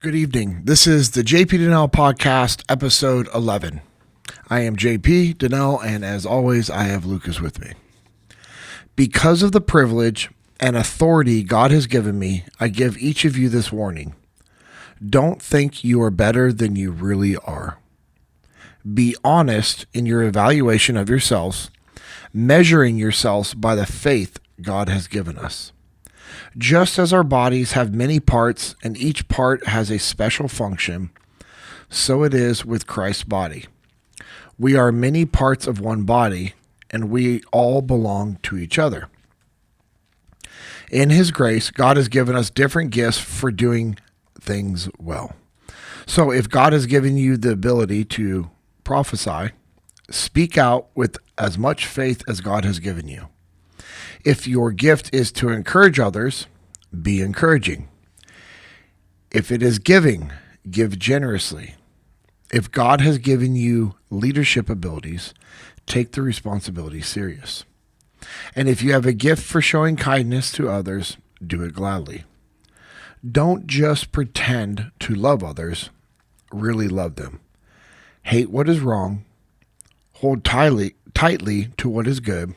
Good evening. This is the JP Dinnell podcast, episode 11. I am JP Dinnell, and as always, I have Lucas with me. Because of the privilege and authority God has given me, I give each of you this warning. Don't think you are better than you really are. Be honest in your evaluation of yourselves, measuring yourselves by the faith God has given us. Just as our bodies have many parts and each part has a special function, so it is with Christ's body. We are many parts of one body, and we all belong to each other. In His grace, God has given us different gifts for doing things well. So if God has given you the ability to prophesy, speak out with as much faith as God has given you. If your gift is to encourage others, be encouraging. If it is giving, give generously. If God has given you leadership abilities, take the responsibility serious. And if you have a gift for showing kindness to others, do it gladly. Don't just pretend to love others, really love them. Hate what is wrong, hold tightly to what is good.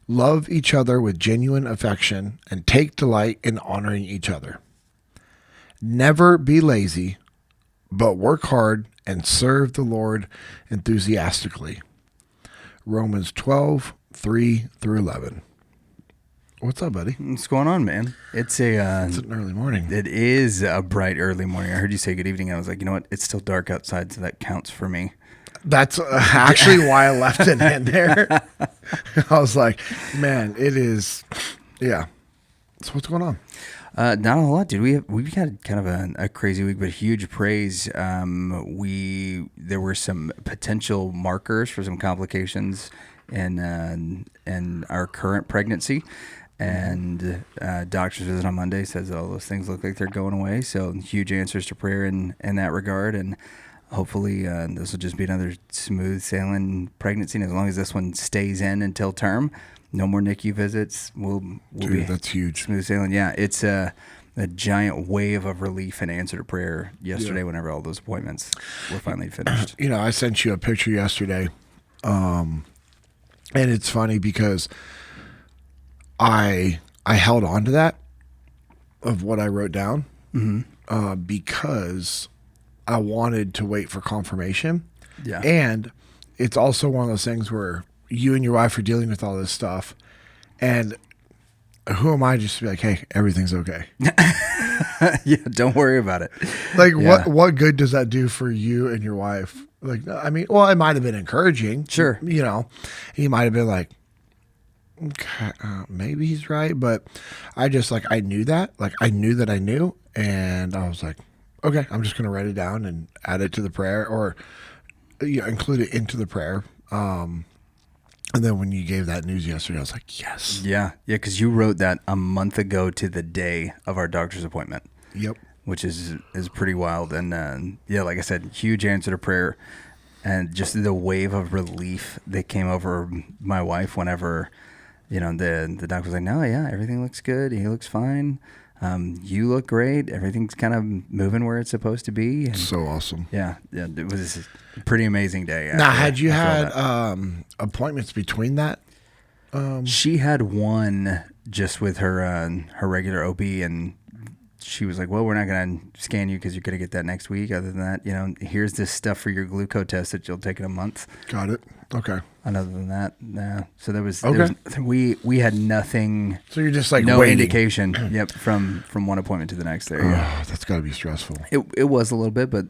Love each other with genuine affection and take delight in honoring each other. Never be lazy, but work hard and serve the Lord enthusiastically. Romans 12, 3 through 11. What's up, buddy? What's going on, man? It's an early morning. It is a bright early morning. I heard you say good evening. I was like, you know what? It's still dark outside, so that counts for me. That's actually why I left it in there. I was like, man, it is, yeah. So what's going on? Not a whole lot, dude. We've had kind of a crazy week, but huge praise. There were some potential markers for some complications in our current pregnancy. And doctor's visit on Monday says all those things look like they're going away. So huge answers to prayer in that regard. And hopefully this will just be another smooth sailing pregnancy. And as long as this one stays in until term, no more NICU visits. We'll Dude, be that's huge. Smooth sailing. Yeah, it's a giant wave of relief and answer to prayer yesterday whenever all those appointments were finally finished. You know, I sent you a picture yesterday. And it's funny because I held on to that of what I wrote down because I wanted to wait for confirmation. Yeah. And it's also one of those things where you and your wife are dealing with all this stuff. And who am I just to be like, hey, everything's okay? Yeah, don't worry about it. Like, what good does that do for you and your wife? Like, I mean, well, it might have been encouraging. Sure. You know, he might have been like, okay, maybe he's right. But I just, like, I knew that. Like, I knew that I knew. And I was like, okay, I'm just going to write it down and add it to the prayer or include it into the prayer. And then when you gave that news yesterday, I was like, yes. Yeah, because you wrote that a month ago to the day of our doctor's appointment. Yep. Which is pretty wild. And like I said, huge answer to prayer. And just the wave of relief that came over my wife whenever, the doctor was like, no, yeah, everything looks good. He looks fine. You look great. Everything's kind of moving where it's supposed to be. And so awesome. Yeah, it was a pretty amazing day. Now, had you had appointments between that? She had one just with her regular OB, and she was like, well, we're not going to scan you because you're going to get that next week. Other than that, here's this stuff for your glucose test that you'll take in a month. Got it. Okay. And other than that, nah. So there was we had nothing. So you're just like no waiting. Indication. Yep, from one appointment to the next. There. Oh, that's got to be stressful. It was a little bit, but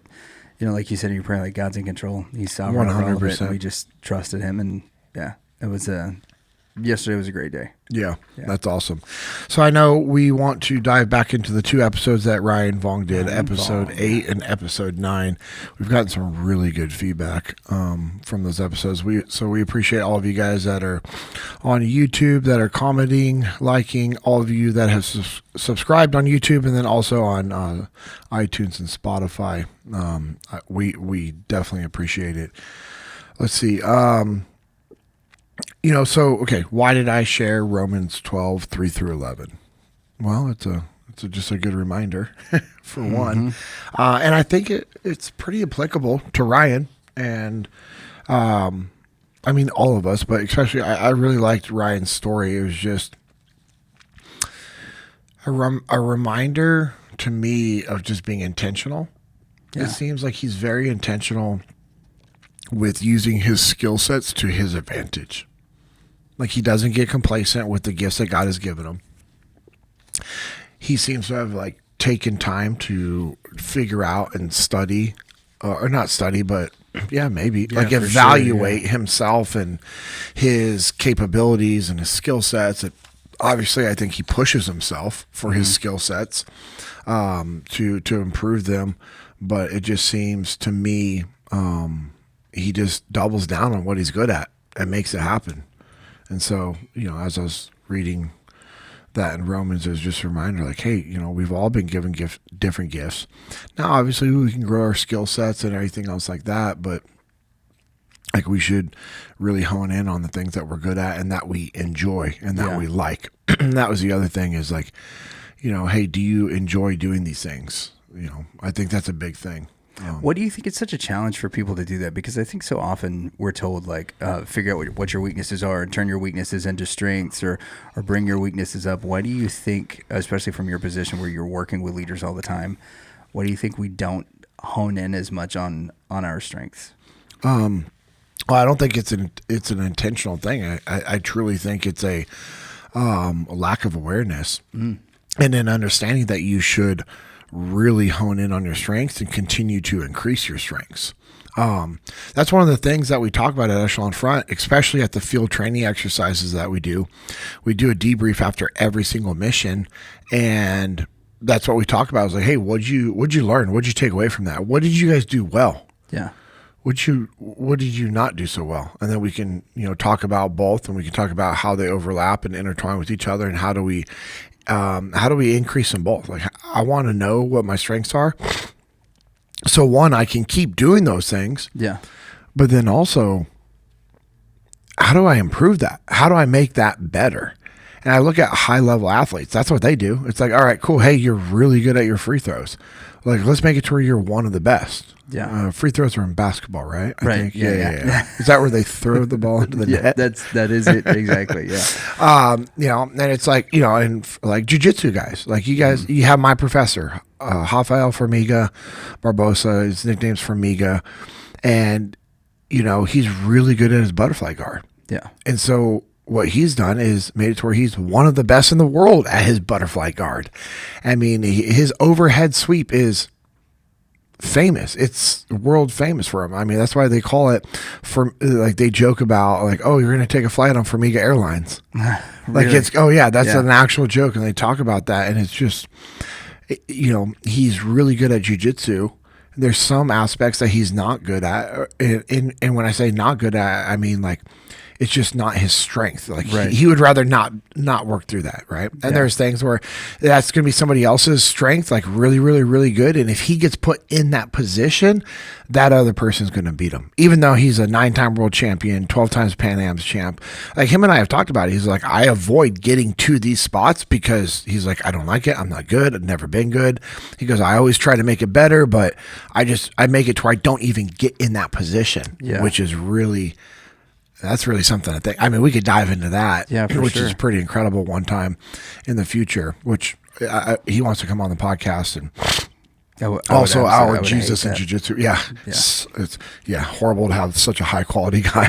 like you said in your prayer, like God's in control. He's sovereign over all of it. We just trusted Him, and it was yesterday was a great day. Yeah, that's awesome. So I know we want to dive back into the two episodes that Ryan Vong did, episode 8 and episode 9. We've gotten some really good feedback from those episodes. We appreciate all of you guys that are on YouTube, that are commenting, liking, all of you that have subscribed on YouTube, and then also on iTunes and Spotify. We definitely appreciate it. Let's see. Okay, why did I share Romans 12, 3 through 11? Well, it's a It's just a good reminder for one. And I think it's pretty applicable to Ryan and, I mean, all of us, but especially I really liked Ryan's story. It was just a reminder to me of just being intentional. Yeah. It seems like he's very intentional with using his skill sets to his advantage. Like he doesn't get complacent with the gifts that God has given him. He seems to have like taken time to figure out and study, or not study, but maybe like evaluate himself and his capabilities and his skill sets. Obviously, I think he pushes himself for his skill sets to improve them, but it just seems to me he just doubles down on what he's good at and makes it happen. And so, as I was reading that in Romans, it was just a reminder, like, hey, we've all been given different gifts. Now, obviously, we can grow our skill sets and everything else like that, but like we should really hone in on the things that we're good at and that we enjoy and that we like. And that was the other thing is like, hey, do you enjoy doing these things? I think that's a big thing. What do you think it's such a challenge for people to do that? Because I think so often we're told like, figure out what your weaknesses are and turn your weaknesses into strengths or bring your weaknesses up. Why do you think, especially from your position where you're working with leaders all the time, why do you think we don't hone in as much on our strengths? Well, I don't think it's an intentional thing. I truly think it's a lack of awareness and an understanding that you should really hone in on your strengths and continue to increase your strengths. That's one of the things that we talk about at Echelon Front, especially at the field training exercises that we do. We do a debrief after every single mission, and that's what we talk about. Is like, hey, what'd you learn? What'd you take away from that? What did you guys do well? Yeah. What did you not do so well? And then we can, talk about both, and we can talk about how they overlap and intertwine with each other, and how do we increase them both? Like, I want to know what my strengths are. So one, I can keep doing those things. Yeah. But then also, how do I improve that? How do I make that better? And I look at high level athletes. That's what they do. It's like, all right, cool. Hey, you're really good at your free throws. Like, let's make it to where you're one of the best. Yeah. Free throws are in basketball, right? I Right. think. Yeah. Is that where they throw the ball into the net? That is it. Exactly. Yeah. And it's like, and like Jiu-Jitsu guys, like you guys, you have my professor, Rafael Formiga Barbosa, his nickname's Formiga. And, he's really good at his butterfly guard. Yeah. And so what he's done is made it to where he's one of the best in the world at his butterfly guard. I mean, his overhead sweep is famous. It's world famous for him. I mean, that's why they call it they joke about like, oh, you're going to take a flight on Formiga Airlines. Like Really? That's an actual joke. And they talk about that. And it's just, he's really good at jiu-jitsu. There's some aspects that he's not good at. And when I say not good at, I mean like, it's just not his strength. Like he would rather not work through that, right? And there's things where that's going to be somebody else's strength, like really, really, really good. And if he gets put in that position, that other person's going to beat him. Even though he's a 9-time world champion, 12 times Pan Am's champ. Like him and I have talked about it. He's like, I avoid getting to these spots because he's like, I don't like it. I'm not good. I've never been good. He goes, I always try to make it better, but I make it to where I don't even get in that position, which is really... That's really something I think. I mean, we could dive into that, which is pretty incredible one time in the future, which he wants to come on the podcast and also our Jesus and Jiu-Jitsu. Yeah. It's horrible to have such a high quality guy.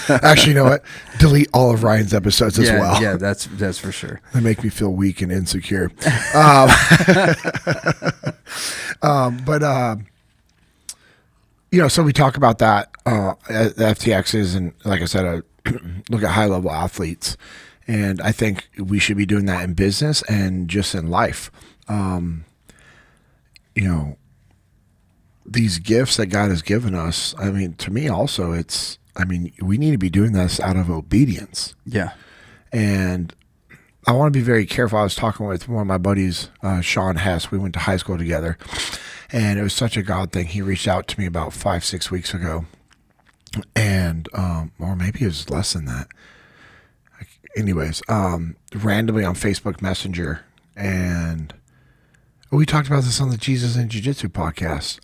Actually, you know what? Delete all of Ryan's episodes as well. Yeah, that's for sure. They make me feel weak and insecure. So we talk about that at FTXs, and like I said, I look at high level athletes, and I think we should be doing that in business and just in life. These gifts that God has given us. I mean, to me also, we need to be doing this out of obedience. Yeah, and I want to be very careful. I was talking with one of my buddies, Sean Hess. We went to high school together. And it was such a God thing. He reached out to me about 5-6 weeks ago. And, or maybe it was less than that. Anyways, randomly on Facebook Messenger, and we talked about this on the Jesus and Jiu-Jitsu podcast.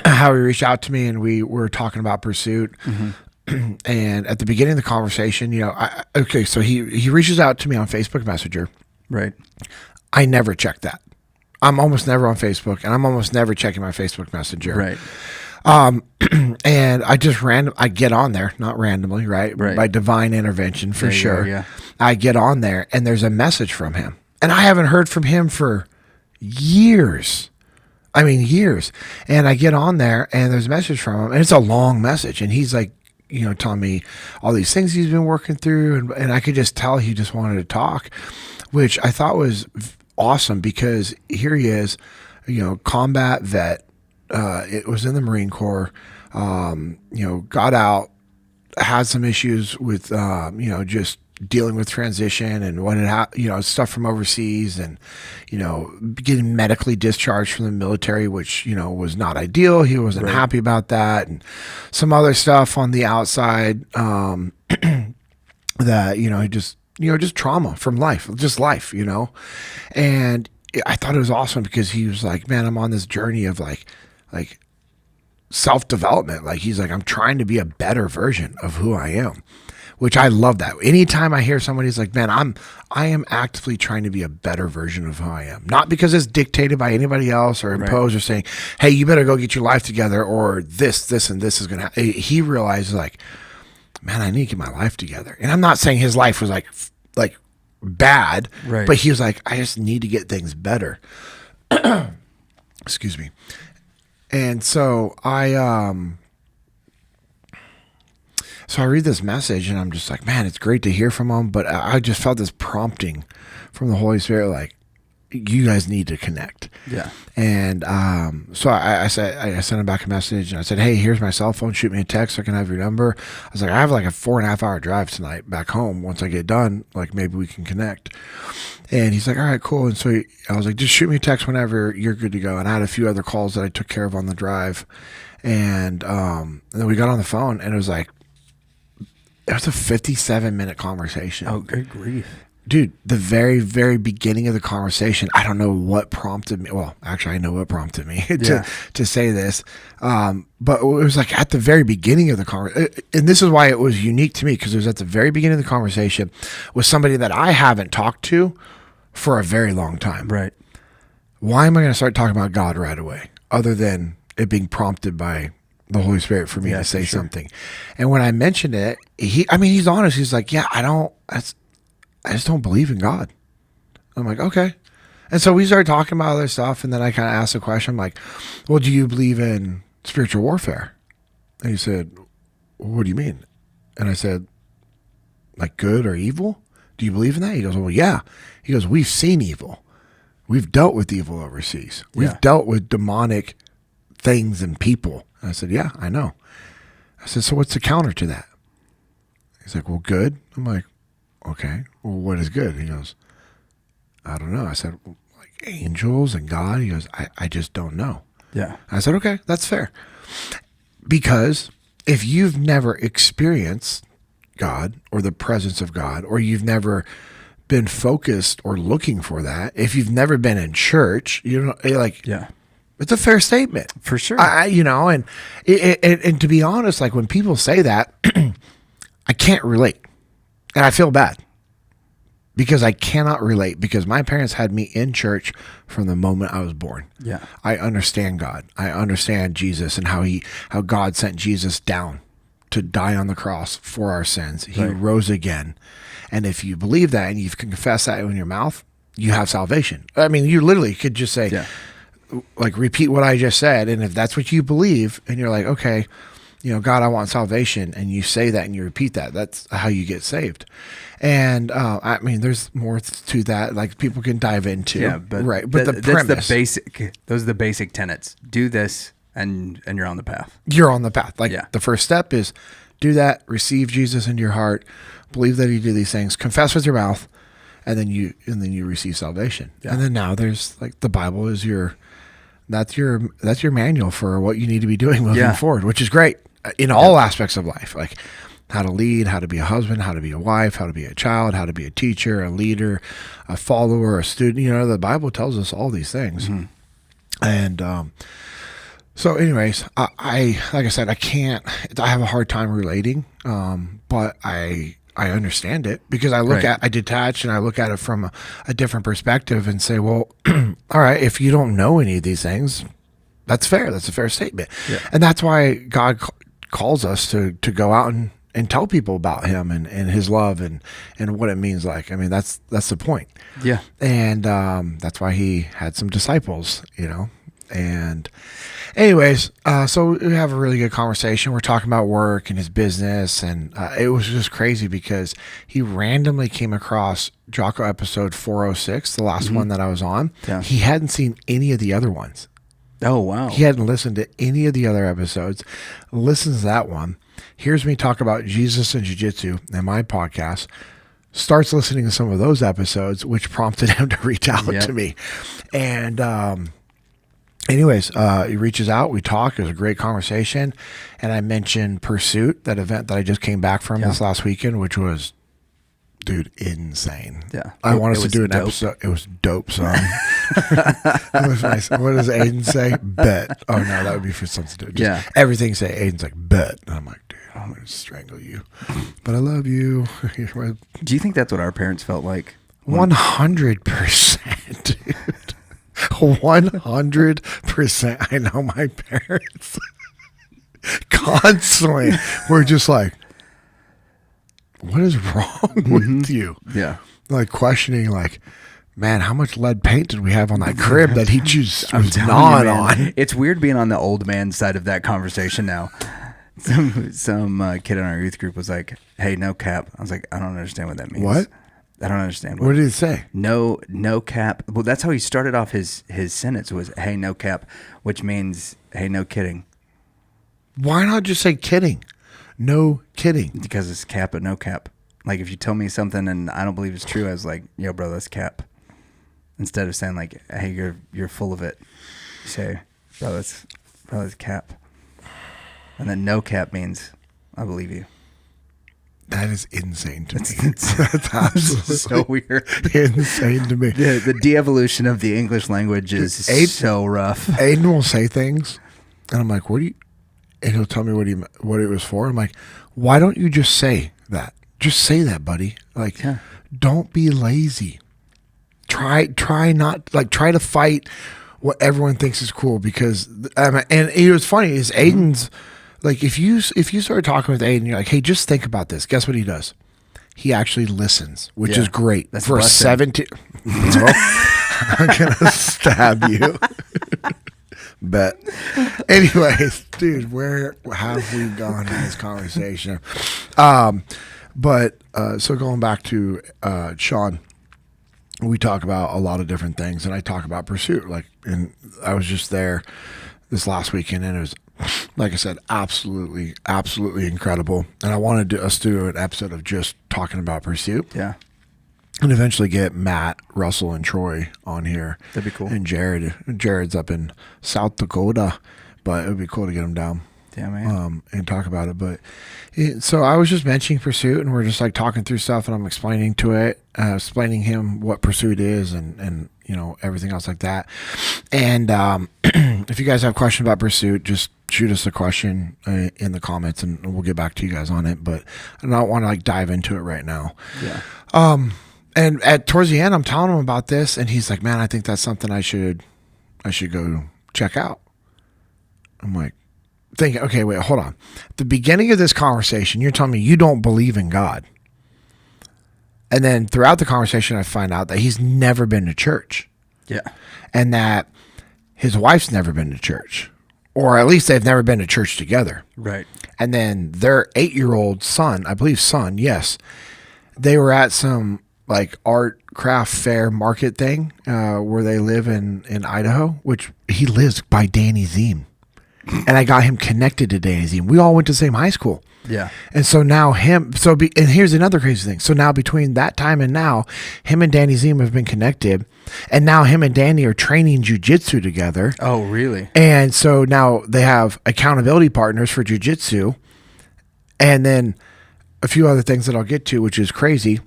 How he reached out to me and we were talking about pursuit. And at the beginning of the conversation, so he reaches out to me on Facebook Messenger. Right. I never check that. I'm almost never on Facebook, and I'm almost never checking my Facebook Messenger. Right. And I just I get on there, not randomly, right? By divine intervention for sure. Yeah. I get on there and there's a message from him. And I haven't heard from him for years. I mean, years. And I get on there and there's a message from him, and it's a long message. And he's like, telling me all these things he's been working through. And I could just tell he just wanted to talk, which I thought was awesome, because here he is, combat vet. It was in the Marine Corps, got out, had some issues with, just dealing with transition and what it stuff from overseas, and, getting medically discharged from the military, which, was not ideal. He wasn't happy about that, and some other stuff on the outside, that, he just trauma from life, just life, and I thought it was awesome because he was like, man, I'm on this journey of like self-development. Like, he's like, I'm trying to be a better version of who I am, which I love that. Anytime I hear somebody's like, man, I am actively trying to be a better version of who I am. Not because it's dictated by anybody else or imposed or saying, hey, you better go get your life together, or this, and this is going to happen. He realized, like, man, I need to get my life together. And I'm not saying his life was like bad, but he was like, I just need to get things better. Excuse me. And so I read this message and I'm just like, man, it's great to hear from him. But I just felt this prompting from the Holy Spirit, like, you guys need to connect. Yeah. And so I sent him back a message and I said, hey, here's my cell phone. Shoot me a text so I can have your number. I was like, I have like a 4.5 hour drive tonight back home. Once I get done, like, maybe we can connect. And he's like, all right, cool. And so I was like, just shoot me a text whenever you're good to go. And I had a few other calls that I took care of on the drive. And then we got on the phone, and it was a 57-minute conversation. Oh, good grief. Dude, the very, very beginning of the conversation, I don't know what prompted me. Well, actually, I know what prompted me to say this. But it was like at the very beginning of the conversation. And this is why it was unique to me, because it was at the very beginning of the conversation with somebody that I haven't talked to for a very long time. Right. Why am I going to start talking about God right away, other than it being prompted by the Holy Spirit for me to say something? And when I mentioned it, he's honest. He's like, yeah, I just don't believe in God. I'm like, okay. And so we started talking about other stuff, and then I kind of asked a question. I'm like, well, do you believe in spiritual warfare? And he said, what do you mean? And I said, like good or evil? Do you believe in that? He goes, well, yeah. He goes, we've seen evil. We've dealt with evil overseas. We've dealt with demonic things and people. And I said, yeah, I know. I said, so what's the counter to that? He's like, well, good. I'm like, okay, well, what is good? He goes, I don't know. I said, well, like angels and God? He goes, I just don't know. Yeah. I said, okay, that's fair. Because if you've never experienced God or the presence of God, or you've never been focused or looking for that, if you've never been in church, it's a fair statement. For sure. And to be honest, like when people say that, I can't relate. And I feel bad because I cannot relate, because my parents had me in church from the moment I was born. Yeah. I understand God. I understand Jesus and how God sent Jesus down to die on the cross for our sins. He rose again. And if you believe that and you can confess that in your mouth, you have salvation. I mean, you literally could just say, like, repeat what I just said. And if that's what you believe and you're like, okay, God, I want salvation, and you say that and you repeat that, that's how you get saved. And there's more to that, like people can dive into. Yeah, but the premise, those are the basic tenets. Do this and you're on the path. You're on the path. The first step is do that, receive Jesus into your heart, believe that he did these things, confess with your mouth, and then you receive salvation. Yeah. And then now there's the Bible is that's your manual for what you need to be doing moving forward, which is great in all aspects of life. Like how to lead, how to be a husband, how to be a wife, how to be a child, how to be a teacher, a leader, a follower, a student. You know, the Bible tells us all these things. Mm-hmm. And so anyways, I like I said, I have a hard time relating, but I understand it because I detach and I look at it from a different perspective and say, well, all right, if you don't know any of these things, that's fair. That's a fair statement. Yeah. And that's why God calls us to go out and tell people about him and his love and what it means. Like, I mean, that's the point. Yeah. And that's why he had some disciples, you know. And anyways, so we have a really good conversation. We're talking about work and his business, and it was just crazy because he randomly came across Jocko episode 406, the last one that I was on. Yeah. He hadn't seen any of the other ones. Oh, wow. He hadn't listened to any of the other episodes. Listens to that one. Hears me talk about Jesus and Jiu-Jitsu in my podcast. Starts listening to some of those episodes, which prompted him to reach out to me. And anyways, he reaches out. We talk. It was a great conversation. And I mentioned Pursuit, that event that I just came back from this last weekend, which was, dude, insane. Yeah. I want us to do an episode. It was dope, son. It was nice. What does Aiden say? Bet. Oh, no, that would be for something to do. Just everything say Aiden's like, bet. And I'm like, dude, I'm going to strangle you. But I love you. Do you think that's what our parents felt like? 100%, dude. 100%. I know my parents constantly were just like, what is wrong with you? Yeah. Like questioning, like, man, how much lead paint did we have on that crib that he just was gnawing on? It's weird being on the old man side of that conversation now. Some kid in our youth group was like, hey, no cap. I was like, I don't understand what that means. What? I don't understand. What did he say? No cap. Well, that's how he started off his sentence was, hey, no cap, which means, hey, no kidding. Why not just say kidding? No kidding. Because it's cap but no cap. Like if you tell me something and I don't believe it's true, I was like, yo, bro, that's cap. Instead of saying like, hey, you're full of it. You say, bro, that's cap. And then no cap means I believe you. That is insane to me. That's absolutely so weird. Insane to me. The de-evolution of the English language is so rough. Aiden will say things, and I'm like, and he'll tell me what it was for. I'm like, why don't you just say that? Just say that, buddy. Like, don't be lazy. Try to fight what everyone thinks is cool because, and it was funny is Aiden's. Like if you start talking with Aiden, you're like, hey, just think about this. Guess what he does? He actually listens, which is great. That's for a 17. I'm gonna stab you. But anyways, dude, where have we gone in this conversation? But so going back to Sean, we talk about a lot of different things, and I talk about Pursuit. And I was just there this last weekend, and it was, like I said, absolutely incredible. And I wanted us to do an episode of just talking about Pursuit. Yeah. And eventually get Matt, Russell, and Troy on here. That'd be cool. And Jared. Jared's up in South Dakota, but it would be cool to get him down. Yeah, man. And talk about it. But so I was just mentioning Pursuit, and we're just like talking through stuff, and I'm explaining explaining him what Pursuit is, and you know everything else like that. And if you guys have questions about Pursuit, just shoot us a question in the comments, and we'll get back to you guys on it. But I don't want to like dive into it right now. Yeah. And towards the end, I'm telling him about this, and he's like, "Man, I think that's something I should go check out." I'm like, thinking, okay, wait, hold on. At the beginning of this conversation, you're telling me you don't believe in God, and then throughout the conversation, I find out that he's never been to church. Yeah, and that his wife's never been to church, or at least they've never been to church together. Right. And then their 8-year-old son, yes, they were at some like art craft fair market thing where they live in Idaho, which he lives by Danny Ziem. And I got him connected to Danny Ziem. We all went to the same high school. Yeah. And so now and here's another crazy thing. So now between that time and now, him and Danny Ziem have been connected. And now him and Danny are training jiu-jitsu together. Oh, really? And so now they have accountability partners for jiu-jitsu. And then a few other things that I'll get to, which is crazy.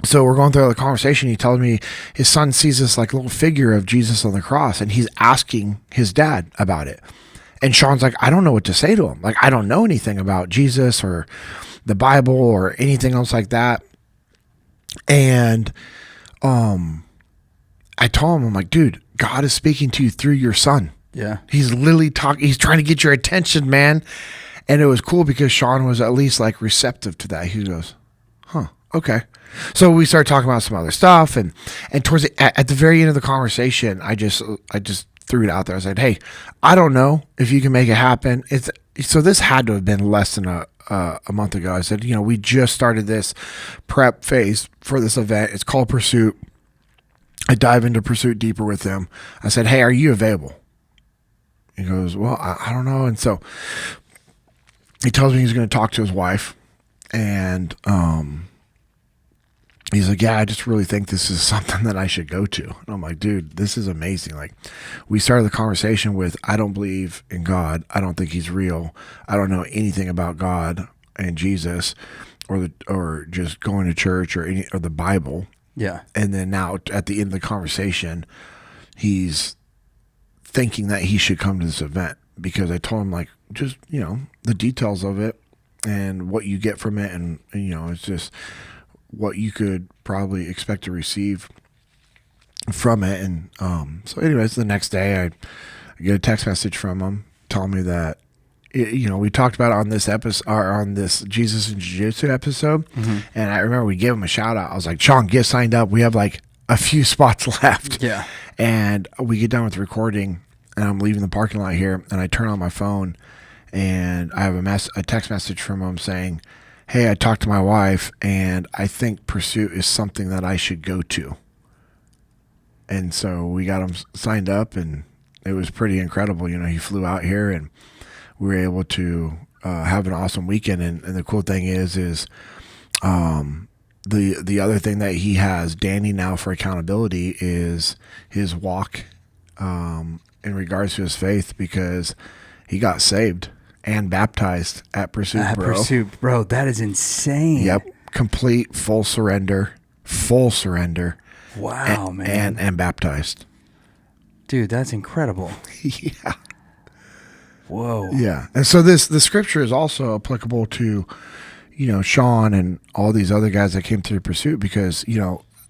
So we're going through the conversation. He tells me his son sees this like little figure of Jesus on the cross, and he's asking his dad about it. And Sean's like, I don't know what to say to him. Like, I don't know anything about Jesus or the Bible or anything else like that. And I told him, I'm like, dude, God is speaking to you through your son. Yeah. He's literally talking. He's trying to get your attention, man. And it was cool because Sean was at least like receptive to that. He goes, huh, okay. So we started talking about some other stuff, and towards at the very end of the conversation, I just threw it out there. I said, hey, I don't know if you can make it happen. So this had to have been less than a month ago. I said, we just started this prep phase for this event. It's called Pursuit. I dive into Pursuit deeper with him. I said, hey, are you available? He goes, well, I don't know. And so he tells me he's going to talk to his wife, and he's like, yeah, I just really think this is something that I should go to. And I'm like, dude, this is amazing. Like, we started the conversation with, I don't believe in God. I don't think he's real. I don't know anything about God and Jesus or just going to church or the Bible. Yeah. And then now at the end of the conversation, he's thinking that he should come to this event because I told him, like, just, the details of it and what you get from it. And it's just what you could probably expect to receive from it. And so anyways, the next day I get a text message from him telling me that, we talked about it on this episode, or on this Jesus and Jiu-Jitsu episode. Mm-hmm. And I remember we gave him a shout out. I was like, Sean, get signed up. We have like a few spots left. Yeah. And we get done with recording, and I'm leaving the parking lot here, and I turn on my phone, and I have a text message from him saying, hey, I talked to my wife, and I think Pursuit is something that I should go to. And so we got him signed up, and it was pretty incredible. He flew out here, and we were able to have an awesome weekend. And the cool thing is the other thing that he has, Danny, now for accountability is his walk in regards to his faith, because he got saved and baptized at Pursuit, bro. Pursuit, bro, that is insane. Yep, complete full surrender. Wow, man, and baptized. Dude, that's incredible. Yeah. Whoa. Yeah, and so the scripture is also applicable to, Sean and all these other guys that came through Pursuit, because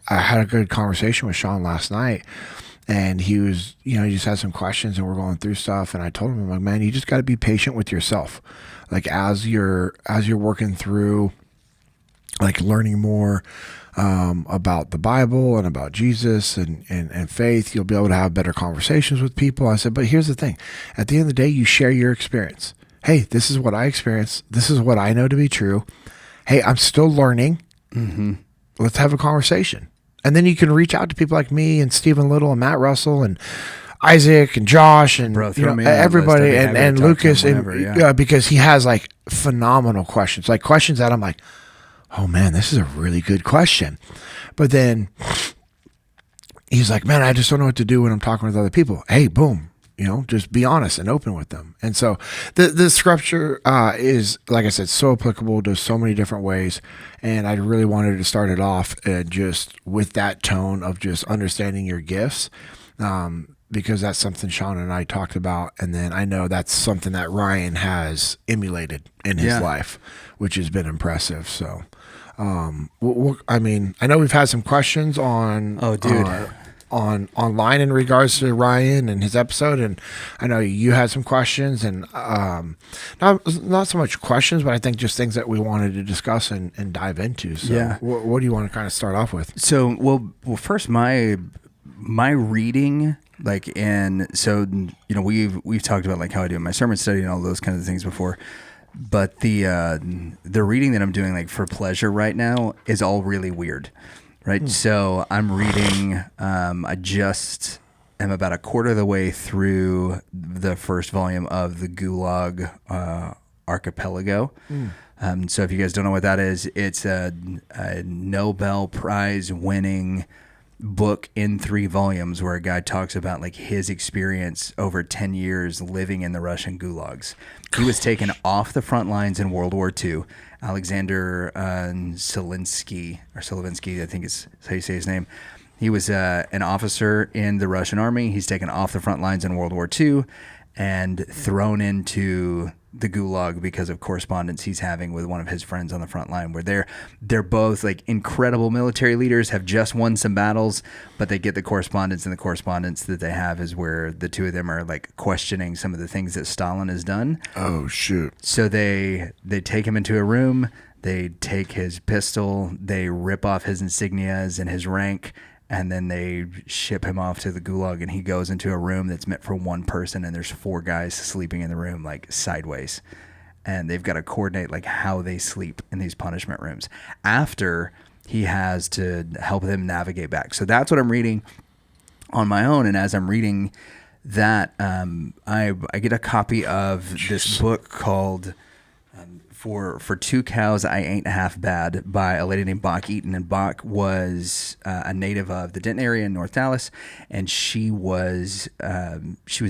I had a good conversation with Sean last night. And he was, he just had some questions, and we're going through stuff. And I told him, I'm like, man, you just got to be patient with yourself. Like, as you're working through, like, learning more about the Bible and about Jesus and faith, you'll be able to have better conversations with people. I said, but here's the thing. At the end of the day, you share your experience. Hey, this is what I experienced. This is what I know to be true. Hey, I'm still learning. Mm-hmm. Let's have a conversation. And then you can reach out to people like me and Stephen Little and Matt Russell and Isaac and Josh and everybody and Lucas, and because he has like phenomenal questions, like questions that I'm like, oh man, this is a really good question. But then he's like, man, I just don't know what to do when I'm talking with other people. Hey, boom, just be honest and open with them. And so the scripture is, like I said, so applicable to so many different ways. And I really wanted to start it off just with that tone of just understanding your gifts, because that's something Sean and I talked about. And then I know that's something that Ryan has emulated in his life, which has been impressive. So, I mean, I know we've had some questions on, online in regards to Ryan and his episode, and I know you had some questions, and not so much questions, but I think just things that we wanted to discuss and dive into. So what do you want to kind of start off with? So well first my reading, like, and so we've talked about like how I do my sermon study and all those kinds of things before, but the reading that I'm doing, like, for pleasure right now is all really weird. Right. So I'm reading, I just am about a quarter of the way through the first volume of the Gulag Archipelago. So if you guys don't know what that is, it's a Nobel Prize winning book in 3 volumes where a guy talks about like his experience over 10 years living in the Russian gulags. He was taken off the front lines in World War II. Alexander Selinsky, I think is how you say his name. He was an officer in the Russian army. He's taken off the front lines in World War II and thrown into the gulag because of correspondence he's having with one of his friends on the front line, where they're both like incredible military leaders, have just won some battles, but they get the correspondence, and the correspondence that they have is where the two of them are like questioning some of the things that Stalin has done. Oh shoot. So they take him into a room, they take his pistol, they rip off his insignias and his rank, and then they ship him off to the gulag, and he goes into a room that's meant for one person, and there's 4 guys sleeping in the room like sideways, and they've got to coordinate like how they sleep in these punishment rooms after he has to help them navigate back. So that's what I'm reading on my own, and as I'm reading that, I get a copy of this book called For 2 Cows I Ain't Half Bad by a lady named Bach Eaton. And Bach was a native of the Denton area in North Dallas, and she was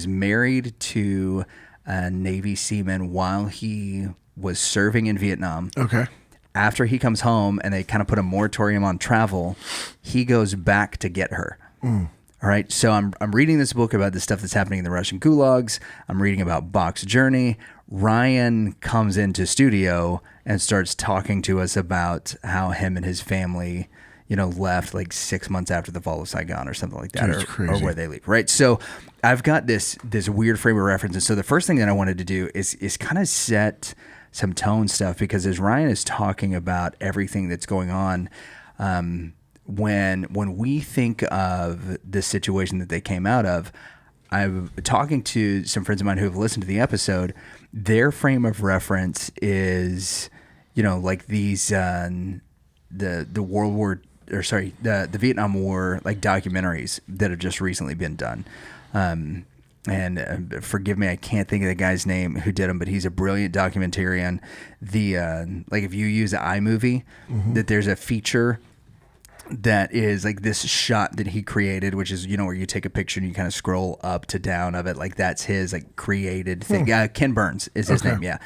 married to a Navy seaman while he was serving in Vietnam. Okay. After he comes home and they kind of put a moratorium on travel, he goes back to get her. All right, so I'm reading this book about the stuff that's happening in the Russian gulags. I'm reading about Bach's journey. Ryan comes into studio and starts talking to us about how him and his family, left like 6 months after the fall of Saigon or something like that, or where they leave. Right. So I've got this weird frame of reference, and so the first thing that I wanted to do is kind of set some tone stuff, because as Ryan is talking about everything that's going on, when we think of the situation that they came out of, I'm talking to some friends of mine who have listened to the episode. Their frame of reference is, like these the Vietnam War like documentaries that have just recently been done. And forgive me, I can't think of the guy's name who did them, but he's a brilliant documentarian. Like if you use iMovie, that there's a feature that is like this shot that he created, which is, where you take a picture and you kind of scroll up to down of it. Like that's his like created thing. Ken Burns is his name. Yeah.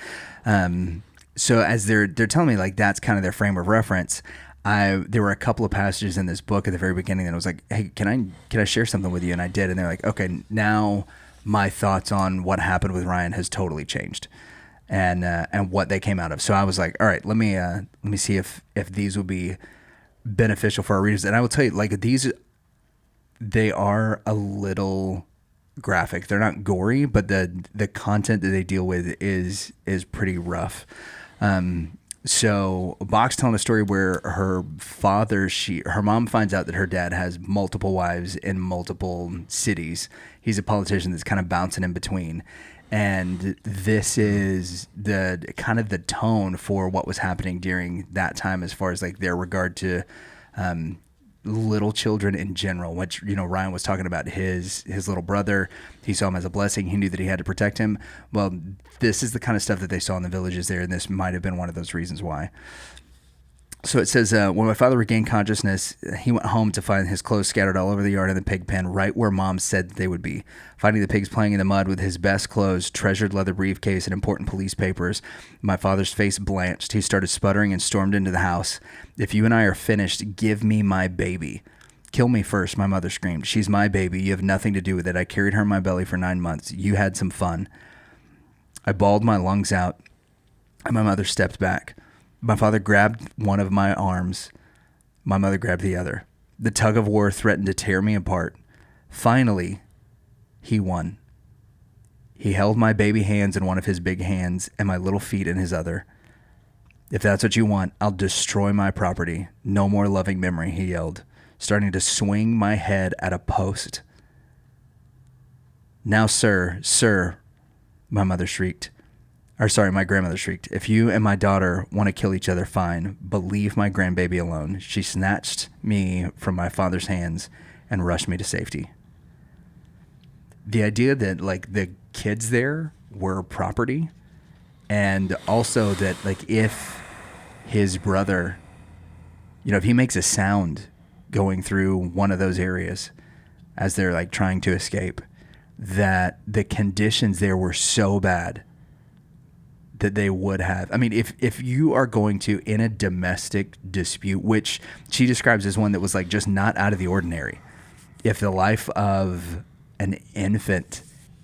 So as they're telling me like, that's kind of their frame of reference. There were a couple of passages in this book at the very beginning that I was like, hey, can I share something with you? And I did. And they're like, okay, now my thoughts on what happened with Ryan has totally changed, and what they came out of. So I was like, all right, let me see if these will be beneficial for our readers. And I will tell you, like, they are a little graphic. They're not gory, but the content that they deal with is pretty rough. So Bach's telling a story where her mom finds out that her dad has multiple wives in multiple cities. He's a politician that's kind of bouncing in between. And this is the kind of the tone for what was happening during that time, as far as like their regard to little children in general, which, Ryan was talking about his little brother. He saw him as a blessing. He knew that he had to protect him. Well, this is the kind of stuff that they saw in the villages there, and this might have been one of those reasons why. So it says, when my father regained consciousness, he went home to find his clothes scattered all over the yard in the pig pen, right where Mom said they would be. Finding the pigs playing in the mud with his best clothes, treasured leather briefcase, and important police papers, my father's face blanched. He started sputtering and stormed into the house. If you and I are finished, give me my baby. Kill me first, my mother screamed. She's my baby. You have nothing to do with it. I carried her in my belly for 9 months. You had some fun. I bawled my lungs out, and my mother stepped back. My father grabbed one of my arms. My mother grabbed the other. The tug of war threatened to tear me apart. Finally, he won. He held my baby hands in one of his big hands and my little feet in his other. If that's what you want, I'll destroy my property. No more loving memory, he yelled, starting to swing my head at a post. Now, sir, my grandmother shrieked. If you and my daughter want to kill each other, fine, but leave my grandbaby alone. She snatched me from my father's hands and rushed me to safety. The idea that like the kids there were property, and also that like if his brother, if he makes a sound going through one of those areas as they're like trying to escape, that the conditions there were so bad that they would have. I mean, if you are going to, in a domestic dispute, which she describes as one that was like just not out of the ordinary, if the life of an infant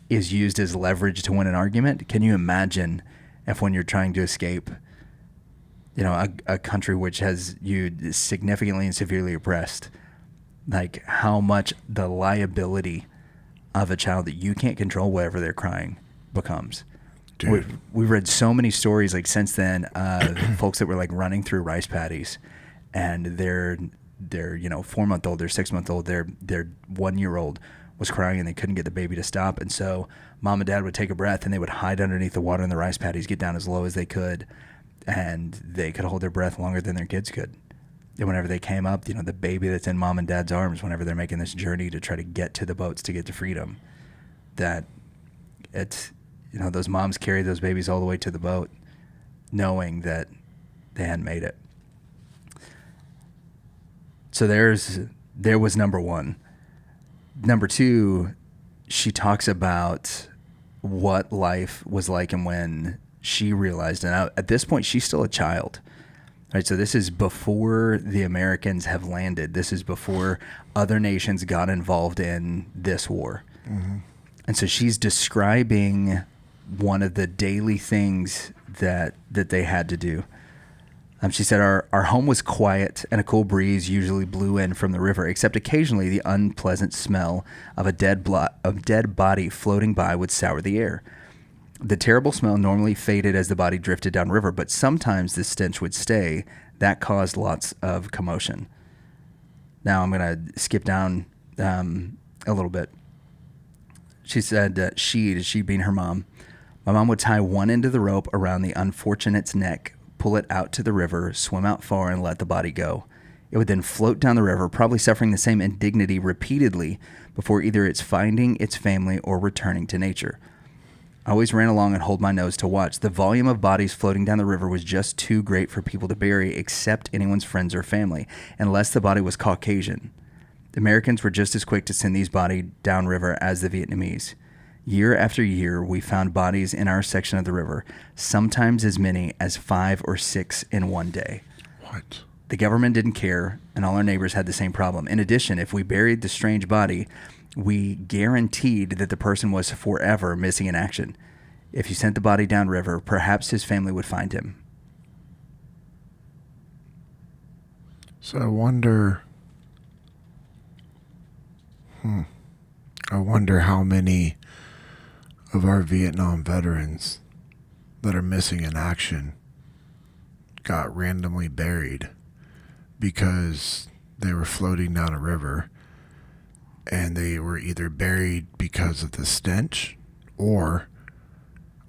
is used as leverage to win an argument, can you imagine if when you're trying to escape, a country which has you significantly and severely oppressed, like how much the liability of a child that you can't control whatever they're crying becomes. We've read so many stories like since then, folks that were like running through rice paddies, and their 4-month-old, their 6-month-old, their 1-year-old was crying and they couldn't get the baby to stop, and so mom and dad would take a breath and they would hide underneath the water in the rice paddies, get down as low as they could, and they could hold their breath longer than their kids could. And whenever they came up, the baby that's in mom and dad's arms, whenever they're making this journey to try to get to the boats to get to freedom, that it's, those moms carry those babies all the way to the boat, knowing that they hadn't made it. So there was number one. Number two, she talks about what life was like and when she realized, and at this point, she's still a child. Right, so this is before the Americans have landed. This is before other nations got involved in this war. Mm-hmm. And so she's describing one of the daily things that they had to do. She said, our home was quiet and a cool breeze usually blew in from the river, except occasionally the unpleasant smell of a dead body floating by would sour the air. The terrible smell normally faded as the body drifted downriver, but sometimes the stench would stay. That caused lots of commotion. Now I'm going to skip down a little bit. She said she being her mom, my mom would tie one end of the rope around the unfortunate's neck, pull it out to the river, swim out far, and let the body go. It would then float down the river, probably suffering the same indignity repeatedly before either it's finding its family or returning to nature. I always ran along and hold my nose to watch. The volume of bodies floating down the river was just too great for people to bury, except anyone's friends or family, unless the body was Caucasian. The Americans were just as quick to send these bodies downriver as the Vietnamese. Year after year, we found bodies in our section of the river, sometimes as many as 5 or 6 in one day. What? The government didn't care, and all our neighbors had the same problem. In addition, if we buried the strange body, we guaranteed that the person was forever missing in action. If you sent the body downriver, perhaps his family would find him. So I wonder how many of our Vietnam veterans that are missing in action got randomly buried because they were floating down a river. And they were either buried because of the stench, or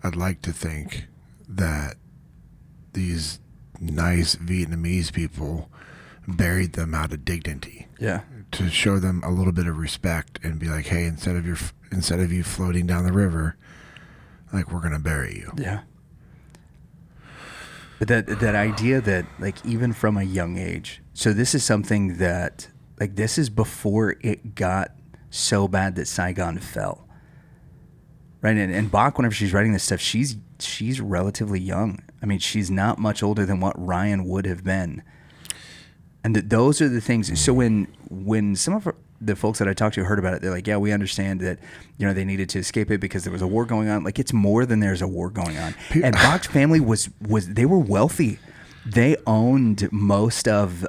I'd like to think that these nice Vietnamese people buried them out of dignity. Yeah. To show them a little bit of respect and be like, hey, instead of you floating down the river, like, we're gonna bury you. Yeah. But that idea that, like, even from a young age, so this is something that, like, this is before it got so bad that Saigon fell, right? And Bach, whenever she's writing this stuff, she's relatively young. I mean, she's not much older than what Ryan would have been. And those are the things. So when some of the folks that I talked to heard about it, they're like, yeah, we understand that, they needed to escape it because there was a war going on. Like, it's more than there's a war going on. And Bach's family was they were wealthy. They owned most of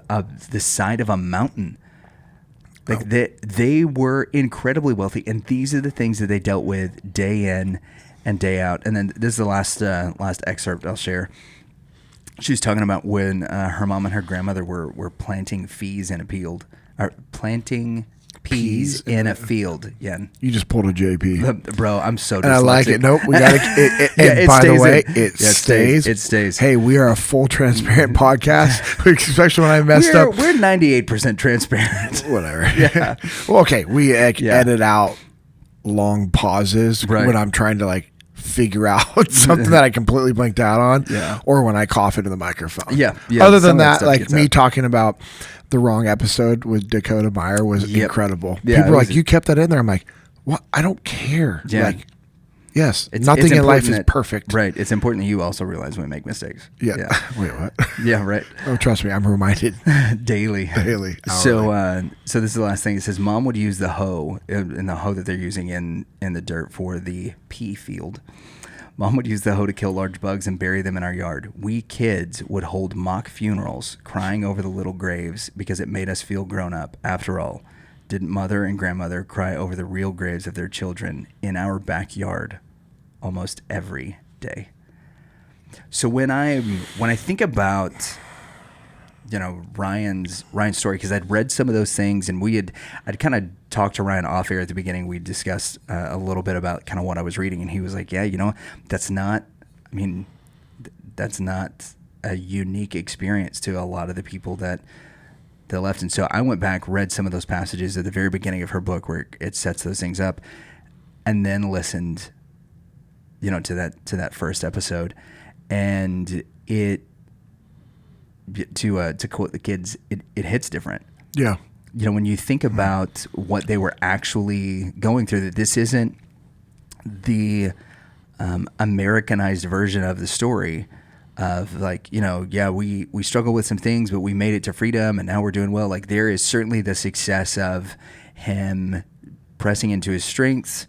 the side of a mountain. Like, they were incredibly wealthy, and these are the things that they dealt with day in and day out. And then this is the last excerpt I'll share. She was talking about when her mom and her grandmother were planting peas in a field. Planting peas in a field. Yeah. You just pulled a JP. Bro, I'm so dyslexic. And I like it. Nope. We got it. And by the way, it stays. It stays. Hey, we are a full transparent podcast, especially when I messed up. We're 98% transparent. Whatever. Yeah. Well, okay. We edit out long pauses when I'm trying to, like, figure out something that I completely blanked out on, Yeah. or when I cough into the microphone. Yeah. Other some than of that, stuff like gets me out. talking about the wrong episode with Dakota Meyer was Yep. incredible. Yeah, People it were was- like, you kept that in there. I'm like, what? I don't care. Yeah. Like, yes, It's nothing in life important is that- perfect. Right. It's important that you also realize when we make mistakes. Yeah. Wait, what? Yeah. Right. Oh, trust me, I'm reminded Daily. daily. So, hourly. so this is the last thing. It says, Mom would use the hoe, in the hoe that they're using in the dirt for the pea field. Mom would use the hoe to kill large bugs and bury them in our yard. We kids would hold mock funerals, crying over the little graves because it made us feel grown up. After all, didn't mother and grandmother cry over the real graves of their children in our backyard almost every day? So when I think about, you know, Ryan's story, because I'd read some of those things, and I'd kind of talked to Ryan off air at the beginning. We discussed a little bit about kind of what I was reading, and he was like, yeah, you know, that's not a unique experience to a lot of the people that left. And so I went back, read some of those passages at the very beginning of her book where it sets those things up, and then listened, you know, to that first episode. And to quote the kids, it hits different. Yeah. You know, when you think about what they were actually going through, that this isn't the Americanized version of the story of, like, you know, yeah, we struggle with some things, but we made it to freedom and now we're doing well. Like, there is certainly the success of him pressing into his strengths,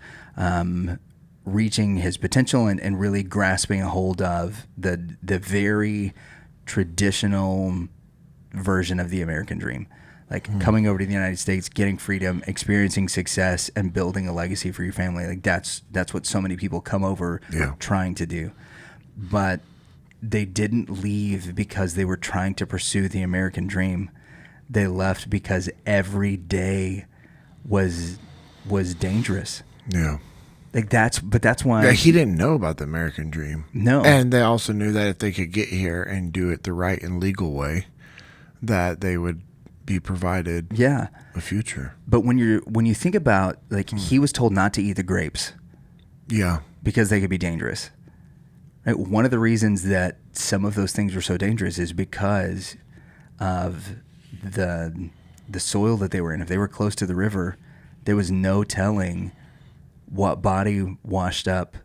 reaching his potential, and really grasping a hold of the very traditional version of the American dream. Like coming over to the United States, getting freedom, experiencing success, and building a legacy for your family. Like that's what so many people come over trying to do. But they didn't leave because they were trying to pursue the American dream. They left because every day was dangerous. Yeah. Like that's why. Yeah, he didn't know about the American dream. No. And they also knew that if they could get here and do it the right and legal way, that they would be provided a future. But when you think about, like, he was told not to eat the grapes. Yeah. Because they could be dangerous. Right? One of the reasons that some of those things were so dangerous is because of the soil that they were in. If they were close to the river, there was no telling what body washed up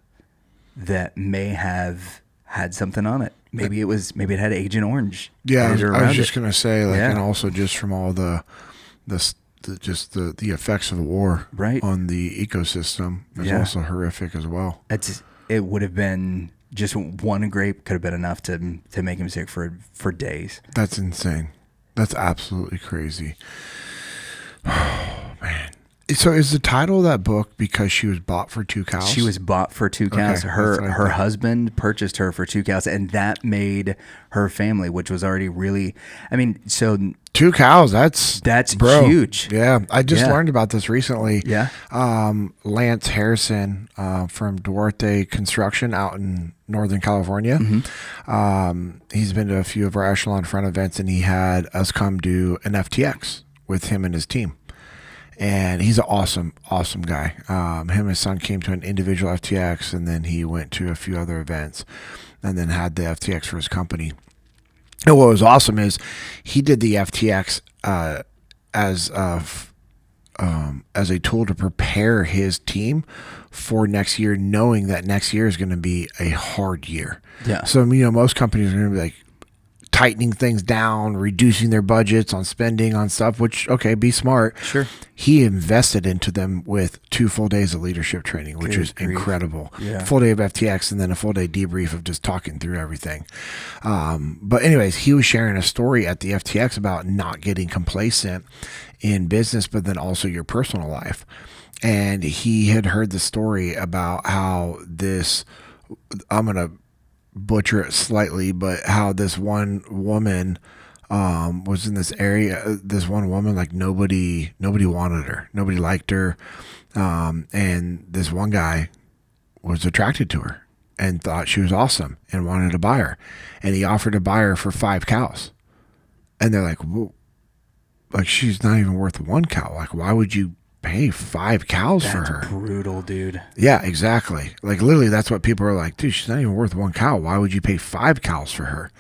that may have had something on it. Maybe it had Agent Orange. Yeah, I was just gonna say, like, and also just from all the effects of the war on the ecosystem is also horrific as well. It would have been just one grape could have been enough to make him sick for days. That's insane. That's absolutely crazy. Oh man. So is the title of that book because she was bought for 2 cows? She was bought for 2 cows. Okay, Her husband purchased her for 2 cows, and that made her family, which was already really, I mean, so 2 cows, that's huge. Yeah. I just learned about this recently. Yeah. Lance Harrison from Duarte Construction out in Northern California. He's been to a few of our Echelon Front events, and he had us come do an FTX with him and his team. And he's an awesome, awesome guy. Him and his son came to an individual FTX, and then he went to a few other events and then had the FTX for his company. And what was awesome is he did the FTX as a tool to prepare his team for next year, knowing that next year is going to be a hard year. Yeah. So, you know, most companies are going to be like tightening things down, reducing their budgets on spending on stuff, which, okay, be smart. Sure. He invested into them with 2 full days of leadership training, which is incredible. Yeah. Full day of FTX and then a full day debrief of just talking through everything. But anyways, he was sharing a story at the FTX about not getting complacent in business, but then also your personal life. And he had heard the story about how this, I'm going to butcher it slightly, but how this one woman was in this area. This one woman, like nobody wanted her, nobody liked her, and this one guy was attracted to her and thought she was awesome and wanted to buy her, and he offered to buy her for 5 cows, and they're like, whoa, like she's not even worth 1 cow. Like, why would you pay 5 cows for That's her. brutal, dude. Yeah, exactly. Like literally, that's what people are like, dude, she's not even worth 1 cow. Why would you pay 5 cows for her?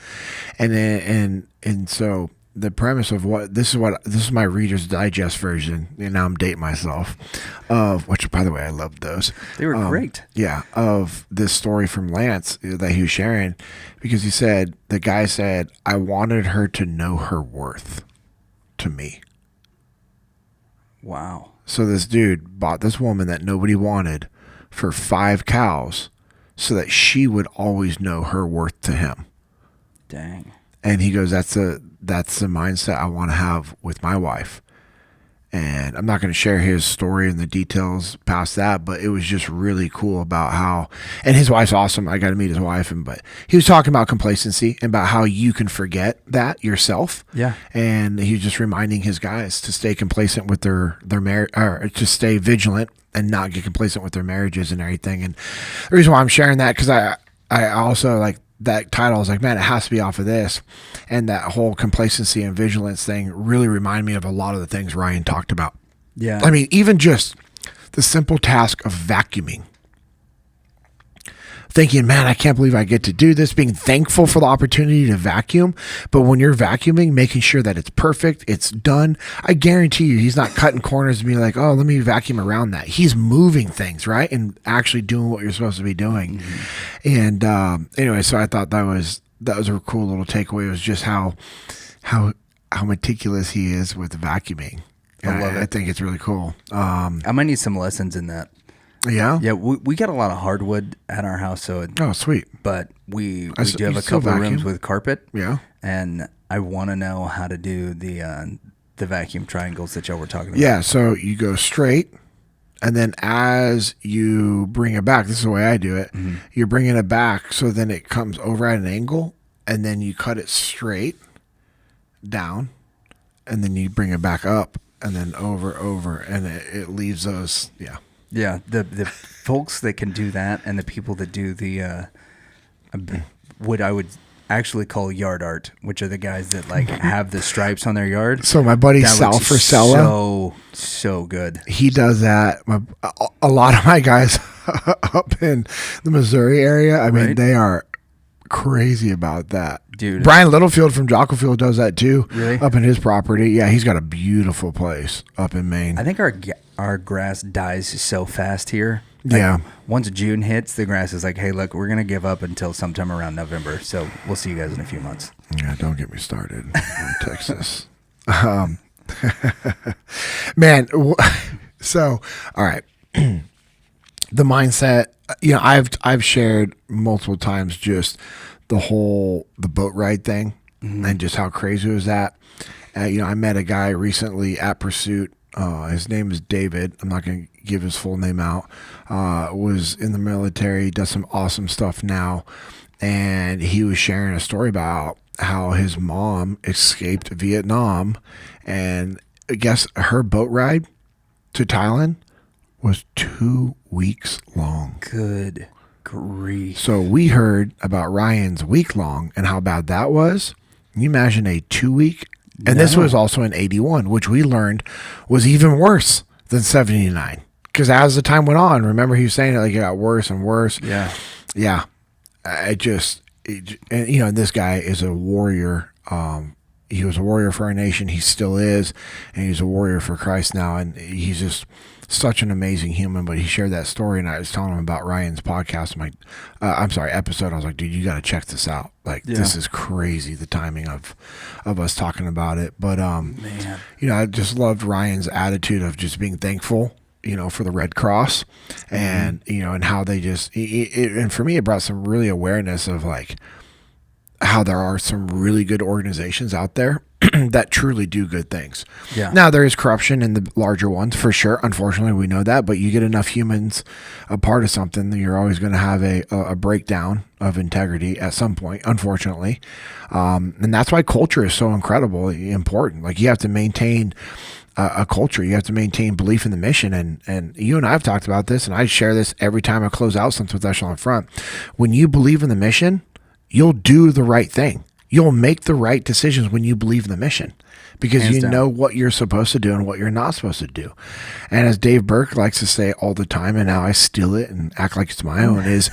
And then, and so the premise of this is my Reader's Digest version. And now I'm dating myself, of which, by the way, I loved those. They were great. Yeah, of this story from Lance that he was sharing, because the guy said, I wanted her to know her worth to me. Wow. So this dude bought this woman that nobody wanted for 5 cows so that she would always know her worth to him. Dang. And he goes, that's the mindset I want to have with my wife. And I'm not going to share his story and the details past that, but it was just really cool about how, and his wife's awesome. I got to meet his wife, but he was talking about complacency and about how you can forget that yourself. Yeah. And he was just reminding his guys to stay complacent with their marriage, or to stay vigilant and not get complacent with their marriages and everything. And the reason why I'm sharing that, because I also like that title. I was like, man, it has to be off of this. And that whole complacency and vigilance thing really reminded me of a lot of the things Ryan talked about. Yeah. I mean, even just the simple task of vacuuming. Thinking, man, I can't believe I get to do this, being thankful for the opportunity to vacuum. But when you're vacuuming, making sure that it's perfect, it's done. I guarantee you, he's not cutting corners and being like, oh, let me vacuum around that. He's moving things, right? And actually doing what you're supposed to be doing. Mm-hmm. And anyway, so I thought that was a cool little takeaway. It was just how meticulous he is with vacuuming. And I love it. I think it's really cool. I might need some lessons in that. Yeah? Yeah, we got a lot of hardwood at our house. Oh, sweet. But we do have a couple of rooms with carpet. Yeah. And I want to know how to do the vacuum triangles that y'all were talking about. Yeah, so you go straight, and then as you bring it back, this is the way I do it, mm-hmm. You're bringing it back so then it comes over at an angle, and then you cut it straight down, and then you bring it back up, and then over, and it leaves those, yeah. Yeah, the folks that can do that, and the people that do the what I would actually call yard art, which are the guys that like have the stripes on their yard. So my buddy Sal Frisella, so good. He does that. A lot of my guys up in the Missouri area, I mean, they are crazy about that. Dude. Brian Littlefield from Jocko Fuel does that too. Really? Up in his property. Yeah, he's got a beautiful place up in Maine. I think our grass dies so fast here. Like, yeah. Once June hits, the grass is like, hey, look, we're going to give up until sometime around November. So we'll see you guys in a few months. Yeah, don't get me started in Texas. Man, so, all right. The mindset, you know, I've shared multiple times just the boat ride thing, mm-hmm. and just how crazy was that. You know, I met a guy recently at Pursuit. His name is David. I'm not going to give his full name out. Was in the military, does some awesome stuff now. And he was sharing a story about how his mom escaped Vietnam. And I guess her boat ride to Thailand was 2 weeks long. Good grief. So we heard about Ryan's week long and how bad that was. Can you imagine a 2 week? And this was also in 81, which we learned was even worse than 79. Because as the time went on, remember he was saying it like it got worse and worse. Yeah. Yeah. And you know, this guy is a warrior. He was a warrior for our nation. He still is. And he's a warrior for Christ now. And he's just such an amazing human. But he shared that story, and I was telling him about Ryan's podcast. Episode. I was like, dude, you got to check this out. Like, This is crazy, the timing of us talking about it. But, man, you know, I just loved Ryan's attitude of just being thankful, you know, for the Red Cross, mm-hmm. and, you know, and how they just, and for me, it brought some really awareness of like how there are some really good organizations out there that truly do good things. Yeah. Now there is corruption in the larger ones for sure. Unfortunately, we know that, but you get enough humans a part of something, you're always going to have a breakdown of integrity at some point, unfortunately. And that's why culture is so incredibly important. Like, you have to maintain a culture. You have to maintain belief in the mission. And you and I have talked about this, and I share this every time I close out something with Echelon Front. When you believe in the mission, you'll do the right thing. You'll make the right decisions when you believe in the mission, because Hands you down. know what you're supposed to do and what you're not supposed to do. And as Dave Burke likes to say all the time, and now I steal it and act like it's my own, is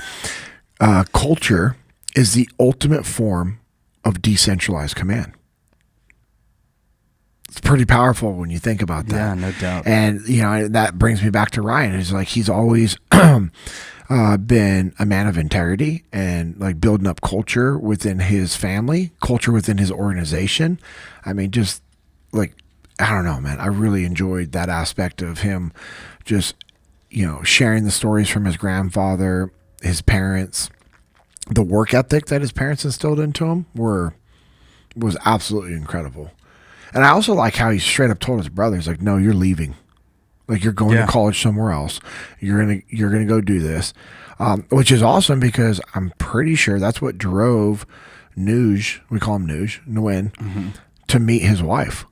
culture is the ultimate form of decentralized command. It's pretty powerful when you think about that. Yeah, no doubt. And, that brings me back to Ryan. It's like he's always been a man of integrity and like building up culture within his family, culture within his organization. I mean, just like, I don't know, man. I really enjoyed that aspect of him just, sharing the stories from his grandfather, his parents, the work ethic that his parents instilled into him was absolutely incredible. And I also like how he straight up told his brothers, like, no, you're leaving. Like, you're going to college somewhere else. You're gonna go do this, which is awesome because I'm pretty sure that's what drove Nuge, we call him Nuge, Nguyen, to meet his wife.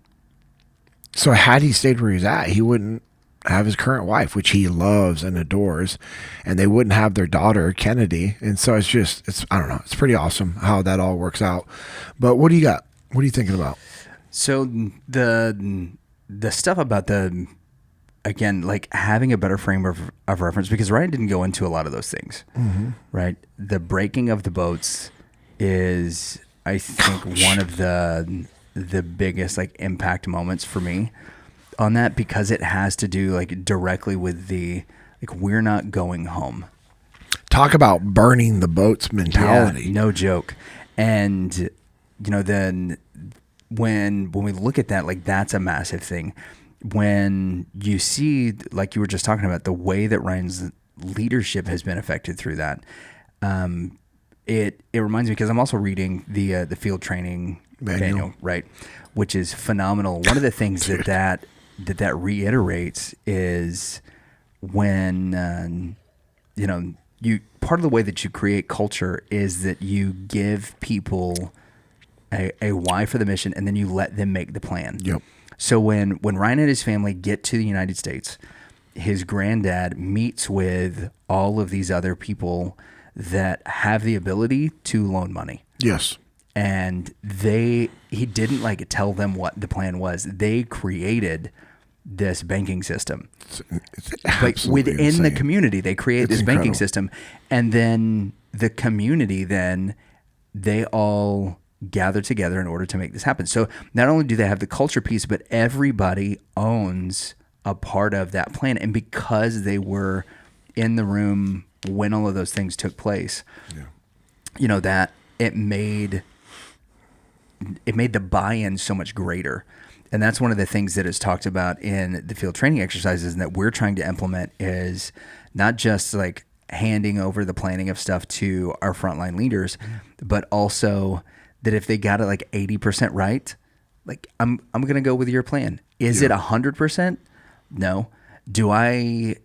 So had he stayed where he's at, he wouldn't have his current wife, which he loves and adores, and they wouldn't have their daughter, Kennedy. And so it's I don't know, it's pretty awesome how that all works out. But what do you got? What are you thinking about? So the stuff about again, like having a better frame of reference, because Ryan didn't go into a lot of those things, right? The breaking of the boats is, I think, one of the biggest like impact moments for me on that, because it has to do like directly with we're not going home. Talk about burning the boats mentality. Yeah, no joke. And then when we look at that, like that's a massive thing. When you see, like you were just talking about, the way that Ryan's leadership has been affected through that, it reminds me, because I'm also reading the field training manual, right, which is phenomenal. One of the things that reiterates is when you part of the way that you create culture is that you give people a why for the mission, and then you let them make the plan. Yep. So when Ryan and his family get to the United States, his granddad meets with all of these other people that have the ability to loan money. Yes. And he didn't like tell them what the plan was. They created this banking system. It's within insane. the community, they create this banking incredible. system. And then the community, they all gather together in order to make this happen. So not only do they have the culture piece, but everybody owns a part of that plan. And because they were in the room when all of those things took place, that it made the buy-in so much greater. And that's one of the things that is talked about in the field training exercises, and that we're trying to implement, is not just like handing over the planning of stuff to our frontline leaders, but also that if they got it like 80% right, like I'm going to go with your plan. Is it 100%? No. Do I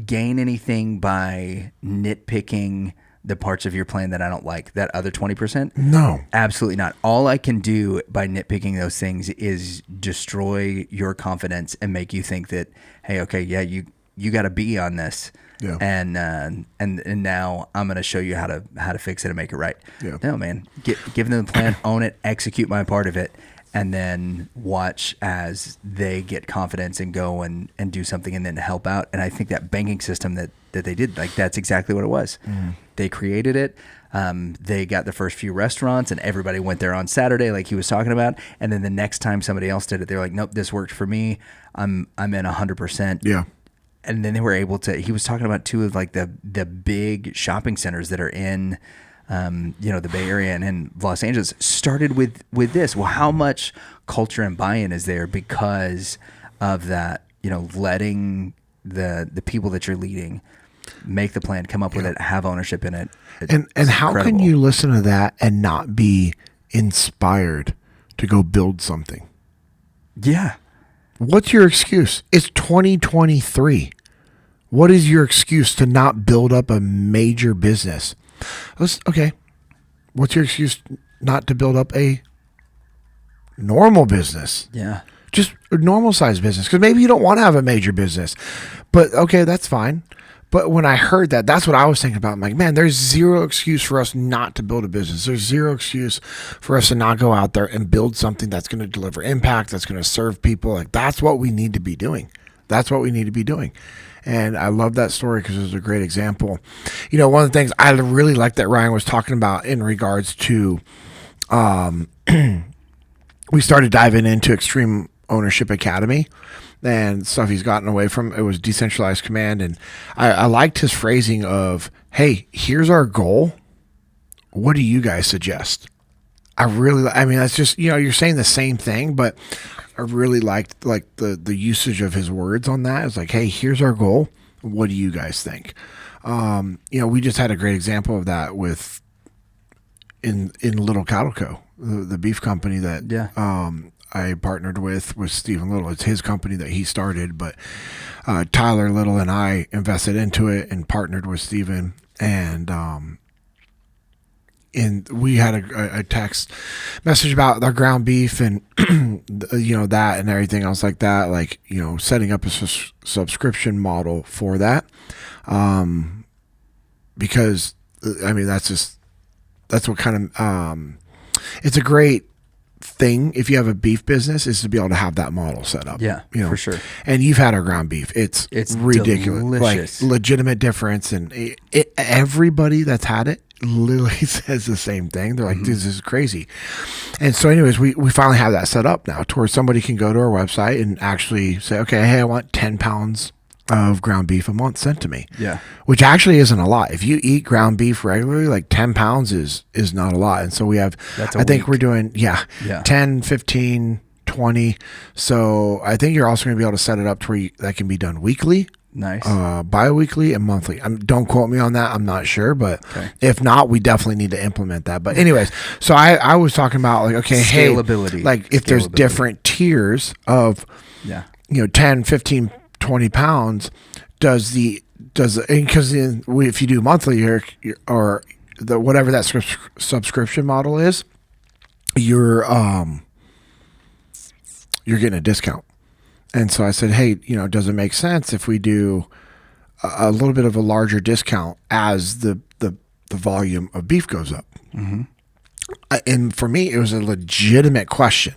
gain anything by nitpicking the parts of your plan that I don't like, that other 20%? No. Absolutely not. All I can do by nitpicking those things is destroy your confidence and make you think that, hey, okay, yeah, you got to be on this. Yeah. And now I'm going to show you how to fix it and make it right. Yeah. No, man. Give them the plan, own it, execute my part of it, and then watch as they get confidence and go and do something and then help out. And I think that banking system that they did, like, that's exactly what it was. They created it. They got the first few restaurants, and everybody went there on Saturday, like he was talking about. And then the next time somebody else did it, they're like, nope, this worked for me. I'm in 100%. Yeah. And then they were able to, he was talking about two of like the big shopping centers that are in, the Bay Area and in Los Angeles, started with this. Well, how much culture and buy-in is there because of that, letting the people that you're leading make the plan, come up with it, have ownership in it. And how can you listen to that and not be inspired to go build something? Yeah. What's your excuse? It's 2023. What is your excuse to not build up a major business? Okay. What's your excuse not to build up a normal business? Yeah. Just a normal sized business. Because maybe you don't want to have a major business. But okay, that's fine. But when I heard that, that's what I was thinking about. I'm like, man, there's zero excuse for us not to build a business. There's zero excuse for us to not go out there and build something that's going to deliver impact, that's going to serve people. Like, that's what we need to be doing. That's what we need to be doing. And I love that story because it was a great example. You know, one of the things I really like that Ryan was talking about in regards to, we started diving into Extreme Ownership Academy and stuff he's gotten away from. It was decentralized command. And I liked his phrasing of, hey, here's our goal. What do you guys suggest? I mean, that's just, you know, you're saying the same thing, but I really liked like the usage of his words on that. It's like, hey, here's our goal. What do you guys think? You know, we just had a great example of that with in Little Cattle Co., the beef company that I partnered with Stephen Little. It's his company that he started, but Tyler Little and I invested into it and partnered with Stephen, and we had a text message about our ground beef and you know, that and everything else like that, like, you know, setting up a subscription model for that, because I mean, that's what kind of it's a great thing if you have a beef business, is to be able to have that model set up. Yeah, you know, for sure. And you've had our ground beef. It's ridiculous. Delicious. Like, legitimate difference. And everybody that's had it literally says the same thing. They're like, this is crazy. And so anyways, we finally have that set up now to where somebody can go to our website and actually say, okay, hey, I want 10 pounds of ground beef a month sent to me. Yeah. Which actually isn't a lot. If you eat ground beef regularly, like 10 pounds is not a lot. And so we have, I think we're doing, 10, 15, 20. So I think you're also going to be able to set it up to where that can be done weekly. Nice. Bi-weekly and monthly. Don't quote me on that. I'm not sure, but if not, we definitely need to implement that. But anyways, so I was talking about like, okay, scalability. Hey, like if there's different tiers of, you know, 10, 15, 20 pounds, because if you do monthly or the whatever that subscription model is, you're getting a discount. And so I said, hey, you know, does it make sense if we do a little bit of a larger discount as the volume of beef goes up? And for me, it was a legitimate question.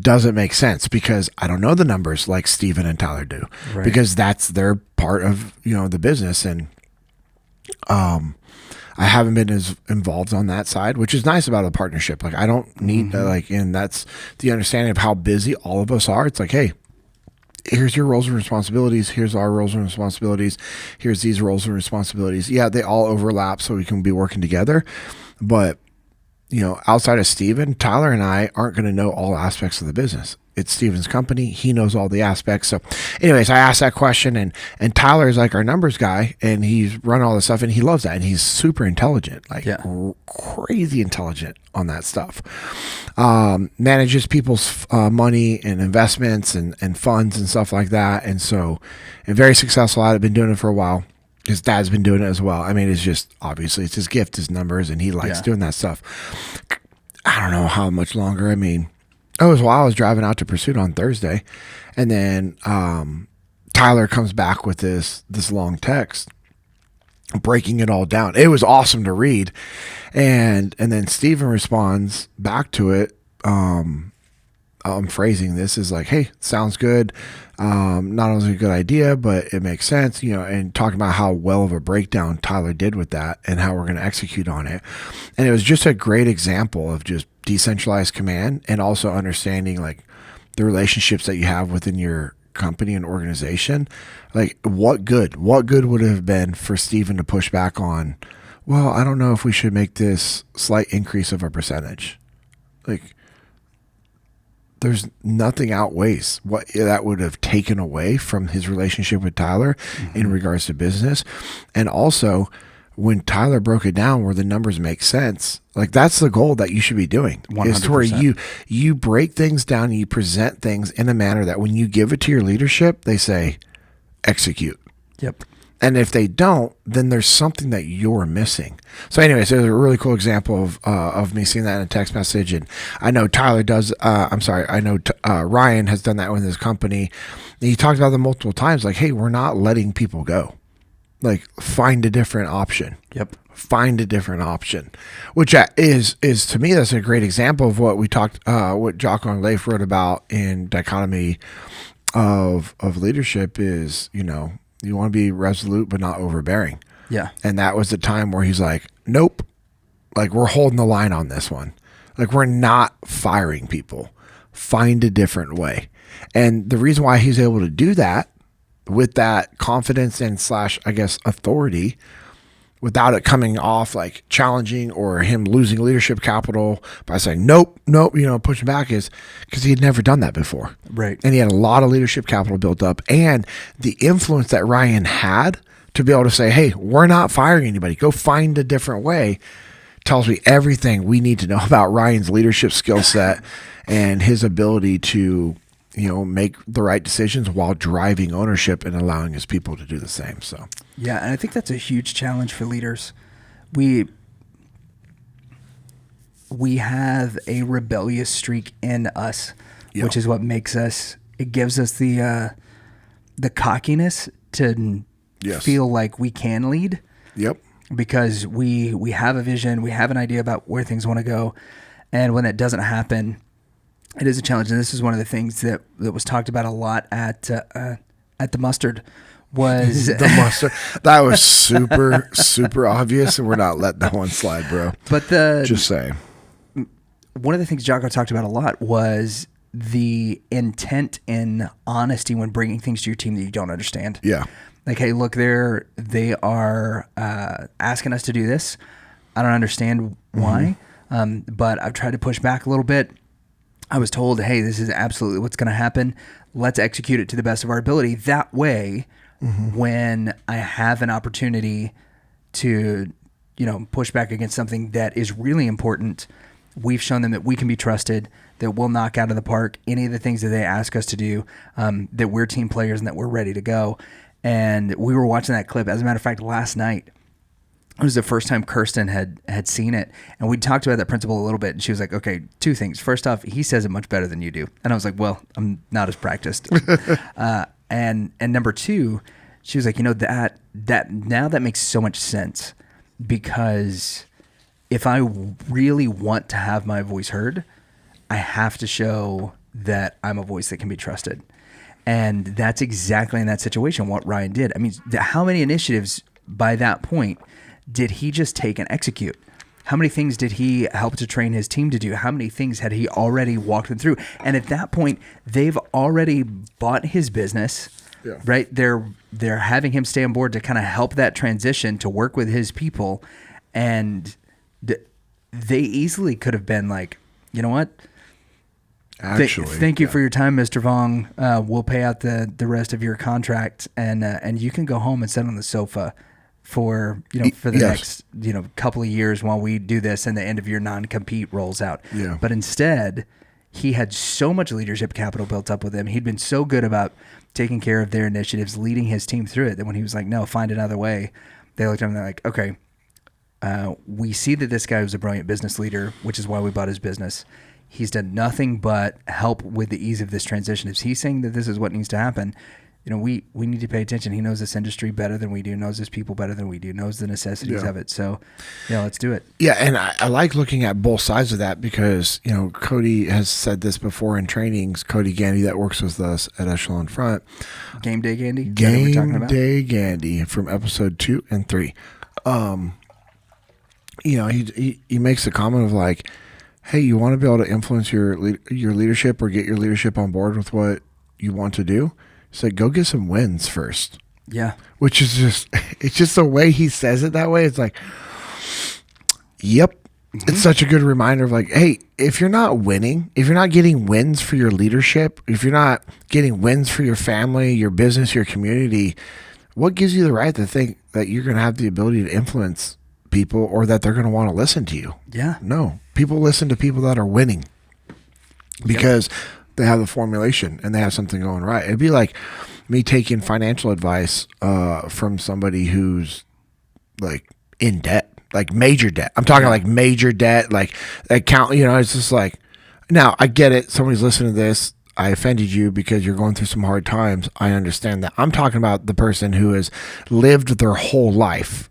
Does it make sense? Because I don't know the numbers like Stephen and Tyler do, because that's their part of, you know, the business. And I haven't been as involved on that side, which is nice about a partnership. Like, I don't need and that's the understanding of how busy all of us are. It's like, hey, here's your roles and responsibilities. Here's our roles and responsibilities. Here's these roles and responsibilities. Yeah, they all overlap, so we can be working together. But, you know, outside of Steven, Tyler and I aren't going to know all aspects of the business. It's Steven's company. He knows all the aspects. So anyways, I asked that question, and Tyler's like our numbers guy, and he's run all this stuff, and he loves that. And he's super intelligent, like crazy intelligent on that stuff. Manages people's money and investments and funds and stuff like that. And so, and very successful at it. Been doing it for a while. His dad's been doing it as well. I mean, it's just, obviously it's his gift, his numbers, and he likes doing that stuff. I don't know how much longer. I mean, it was while I was driving out to Pursuit on Thursday, and then Tyler comes back with this long text breaking it all down. It was awesome to read. And then Steven responds back to it. I'm phrasing this as like, hey, sounds good. Not only a good idea, but it makes sense, you know, and talking about how well of a breakdown Tyler did with that and how we're going to execute on it. And it was just a great example of just decentralized command, and also understanding like the relationships that you have within your company and organization. Like, what good would it have been for Steven to push back on, well, I don't know if we should make this slight increase of a percentage. Like, there's nothing outweighs what that would have taken away from his relationship with Tyler in regards to business. And also, when Tyler broke it down where the numbers make sense, like, that's the goal that you should be doing. 100%. Is to where you break things down and you present things in a manner that when you give it to your leadership, they say, execute. Yep. And if they don't, then there's something that you're missing. So anyways, there's a really cool example of me seeing that in a text message. And I know Tyler does, Ryan has done that with his company. And he talked about them multiple times, like, hey, we're not letting people go. Like, find a different option. Yep. Find a different option, which is to me, that's a great example of what we talked, what Jocko and Leif wrote about in Dichotomy of Leadership is, you want to be resolute but not overbearing. Yeah. And that was the time where he's like, nope, like, we're holding the line on this one. Like, we're not firing people. Find a different way. And the reason why he's able to do that with that confidence and / I guess authority, without it coming off like challenging or him losing leadership capital by saying nope, pushing back, is because he had never done that before. Right. And he had a lot of leadership capital built up, and the influence that Ryan had to be able to say, hey, we're not firing anybody, go find a different way, tells me everything we need to know about Ryan's leadership skill set and his ability to, make the right decisions while driving ownership and allowing his people to do the same. So, yeah. And I think that's a huge challenge for leaders. We have a rebellious streak in us, Yep. which is what makes us, it gives us the cockiness to Yes. feel like we can lead. Yep. Because we have a vision, we have an idea about where things want to go. And when that doesn't happen, it is a challenge. And this is one of the things that was talked about a lot at the mustard was the mustard. That was super, super obvious, and we're not letting that one slide, bro. But just saying. One of the things Jocko talked about a lot was the intent and honesty when bringing things to your team that you don't understand. Yeah. Like, hey, look, they are asking us to do this. I don't understand why, but I've tried to push back a little bit. I was told, hey, this is absolutely what's going to happen. Let's execute it to the best of our ability. That way, when I have an opportunity to, push back against something that is really important, we've shown them that we can be trusted, that we'll knock out of the park any of the things that they ask us to do, that we're team players and that we're ready to go. And we were watching that clip. As a matter of fact, last night, it was the first time Kirsten had seen it. And we talked about that principle a little bit. And she was like, okay, two things. First off, he says it much better than you do. And I was like, well, I'm not as practiced. And number two, she was like, that now that makes so much sense, because if I really want to have my voice heard, I have to show that I'm a voice that can be trusted. And that's exactly in that situation what Ryan did. I mean, how many initiatives by that point did he just take and execute? How many things did he help to train his team to do? How many things had he already walked them through? And at that point, they've already bought his business, right? They're having him stay on board to kind of help that transition, to work with his people. And they easily could have been like, you know what? Actually, thank you for your time, Mr. Vong. We'll pay out the rest of your contract, and you can go home and sit on the sofa for the next couple of years while we do this, and the end of your non-compete rolls out. Yeah. But instead, he had so much leadership capital built up with him. He'd been so good about taking care of their initiatives, leading his team through it, that when he was like, "No, find another way," they looked at him and they're like, "Okay, we see that this guy was a brilliant business leader, which is why we bought his business. He's done nothing but help with the ease of this transition. If he's saying that this is what needs to happen, we need to pay attention. He knows this industry better than we do, knows his people better than we do, knows the necessities of it. So, let's do it." Yeah, and I like looking at both sides of that, because, Cody has said this before in trainings. Cody Gandy, that works with us at Echelon Front. Game Day Gandy? Game Day Gandy from episode 2 and 3. He makes a comment of like, hey, you want to be able to influence your leadership or get your leadership on board with what you want to do? He's like, go get some wins first. Yeah. Which is it's just the way he says it that way. It's like, yep. Mm-hmm. It's such a good reminder of like, hey, if you're not winning, if you're not getting wins for your leadership, if you're not getting wins for your family, your business, your community, what gives you the right to think that you're going to have the ability to influence people or that they're going to want to listen to you? Yeah. No. People listen to people that are winning because they have the formulation and they have something going right. It'd be like me taking financial advice from somebody who's like in debt, like major debt. I'm talking like major debt, like account, it's just like, now I get it. Somebody's listening to this. I offended you because you're going through some hard times. I understand that. I'm talking about the person who has lived their whole life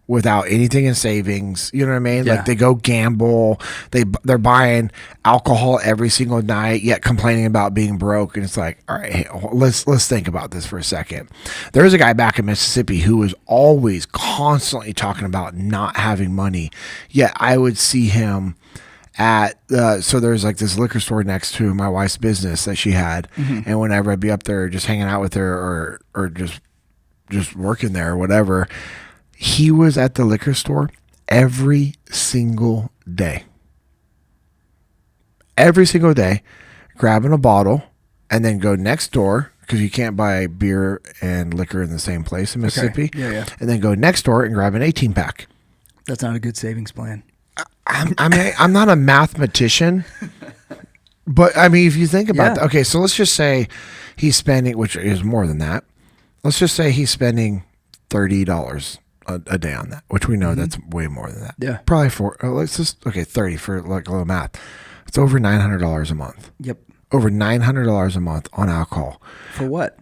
without anything in savings. You know what I mean? Yeah. Like they go gamble. They're buying alcohol every single night, yet complaining about being broke. And it's like, all right, hey, let's think about this for a second. There's a guy back in Mississippi who was always constantly talking about not having money. Yet I would see him at so there's like this liquor store next to my wife's business that she had, and whenever I'd be up there just hanging out with her or just working there or whatever, he was at the liquor store every single day, grabbing a bottle and then go next door, because you can't buy beer and liquor in the same place in Mississippi. Yeah. And then go next door and grab an 18 pack. That's not a good savings plan. I'm not a mathematician, but I mean, if you think about that, okay, so let's just say he's spending, which is more than that. Let's just say he's spending $30 a day on that, which we know that's way more than that. Yeah. Probably 30 for like a little math. It's over $900 a month. Yep. Over $900 a month on alcohol. For what?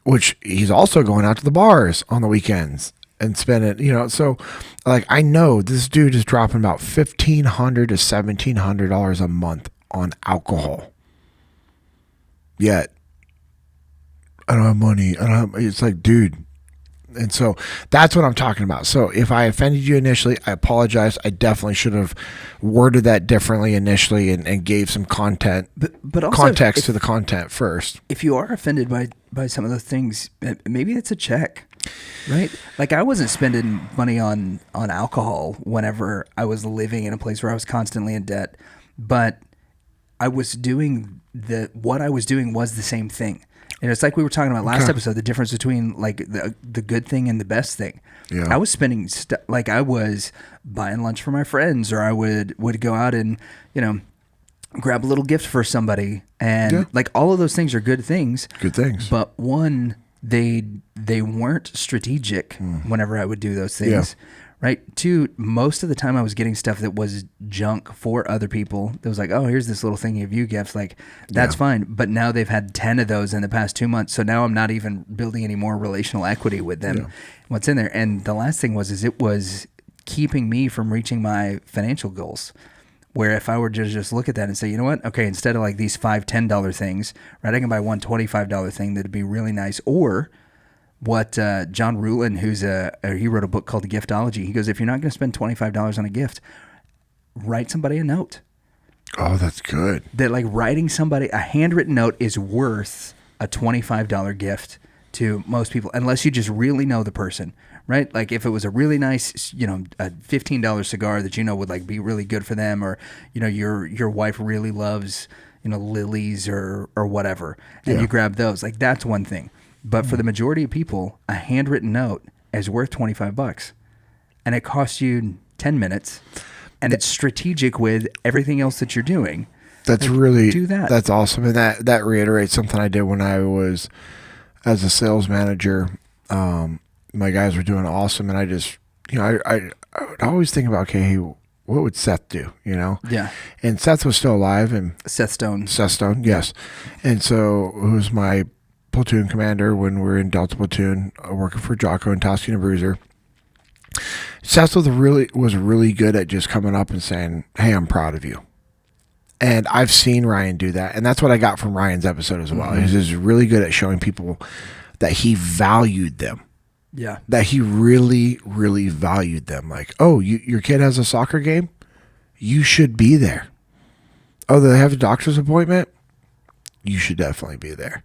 Which he's also going out to the bars on the weekends and spend it, so like I know this dude is dropping about $1,500 to $1,700 a month on alcohol. Yet I don't have money. It's like, dude. And so that's what I'm talking about. So if I offended you initially, I apologize. I definitely should have worded that differently initially and gave some content, but also context to the content first. If you are offended by some of those things, maybe it's a check. Right? Like I wasn't spending money on alcohol whenever I was living in a place where I was constantly in debt, but I was doing what I was doing was the same thing. And it's like we were talking about last episode, the difference between like the good thing and the best thing. Yeah. I was spending like I was buying lunch for my friends, or I would go out and, grab a little gift for somebody. And like all of those things are good things. Good things. But one, they weren't strategic whenever I would do those things. Yeah. Right. Two, most of the time I was getting stuff that was junk for other people. That was like, oh, here's this little thingy of you gifts. Like, that's fine. But now they've had 10 of those in the past 2 months. So now I'm not even building any more relational equity with them. Yeah. What's in there. And the last thing was it was keeping me from reaching my financial goals. Where if I were to just look at that and say, you know what? Okay, instead of like these $5, $10 things, right, I can buy one $25 thing that'd be really nice. Or what John Rulin, he wrote a book called Giftology. He goes, if you're not going to spend $25 on a gift, write somebody a note. Oh, that's good. That like writing somebody a handwritten note is worth a $25 gift to most people, unless you just really know the person, right? Like if it was a really nice, a $15 cigar that would like be really good for them, or your wife really loves lilies or whatever, and you grab those, like that's one thing. But for the majority of people, a handwritten note is worth $25, and it costs you 10 minutes, and it's strategic with everything else that you're doing. That's like, really do that. That's awesome, and that reiterates something I did when I was as a sales manager. My guys were doing awesome, and I just I would always think about, okay, hey, what would Seth do? Yeah. And Seth was still alive, and Seth Stone, yes, and so it was my platoon commander when we were in Delta Platoon, working for Jocko and Bruiser. Seth was really good at just coming up and saying, hey, I'm proud of you. And I've seen Ryan do that, and that's what I got from Ryan's episode as well. He's just really good at showing people that he valued them. Yeah. That he really, really valued them. Like, oh, your kid has a soccer game? You should be there. Oh, they have a doctor's appointment? You should definitely be there.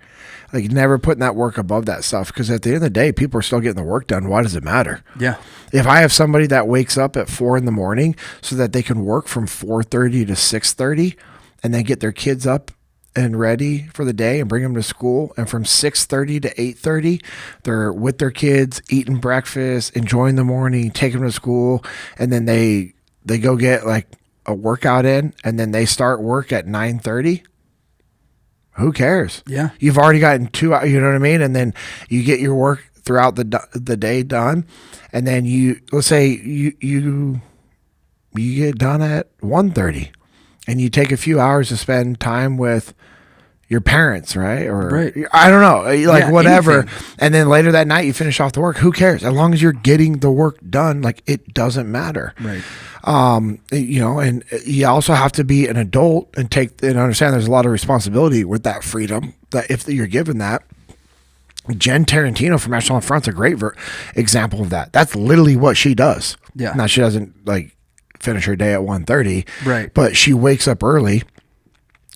Like, never putting that work above that stuff, because at the end of the day, people are still getting the work done. Why does it matter? Yeah. If I have somebody that wakes up at 4 a.m. so that they can work from 4:30 to 6:30 and then get their kids up and ready for the day and bring them to school, and from 6:30 to 8:30 they're with their kids, eating breakfast, enjoying the morning, taking them to school, and then they go get like a workout in, and then they start work at 9:30. Who cares? Yeah. You've already gotten 2 hours, you know what I mean? And then you get your work throughout the day done. And then let's say you get done at 1:30, and you take a few hours to spend time with your parents, right? Or Right. I don't know, like Yeah, whatever. anything. And then later that night you finish off the work. Who cares? As long as you're getting the work done, like it doesn't matter. Right. And you also have to be an adult and understand there's a lot of responsibility with that freedom that if you're given that. Jen Tarantino from Echelon Front's a great example of that. That's literally what she does. Yeah. Now she doesn't like finish her day at 1:30, Right. but she wakes up early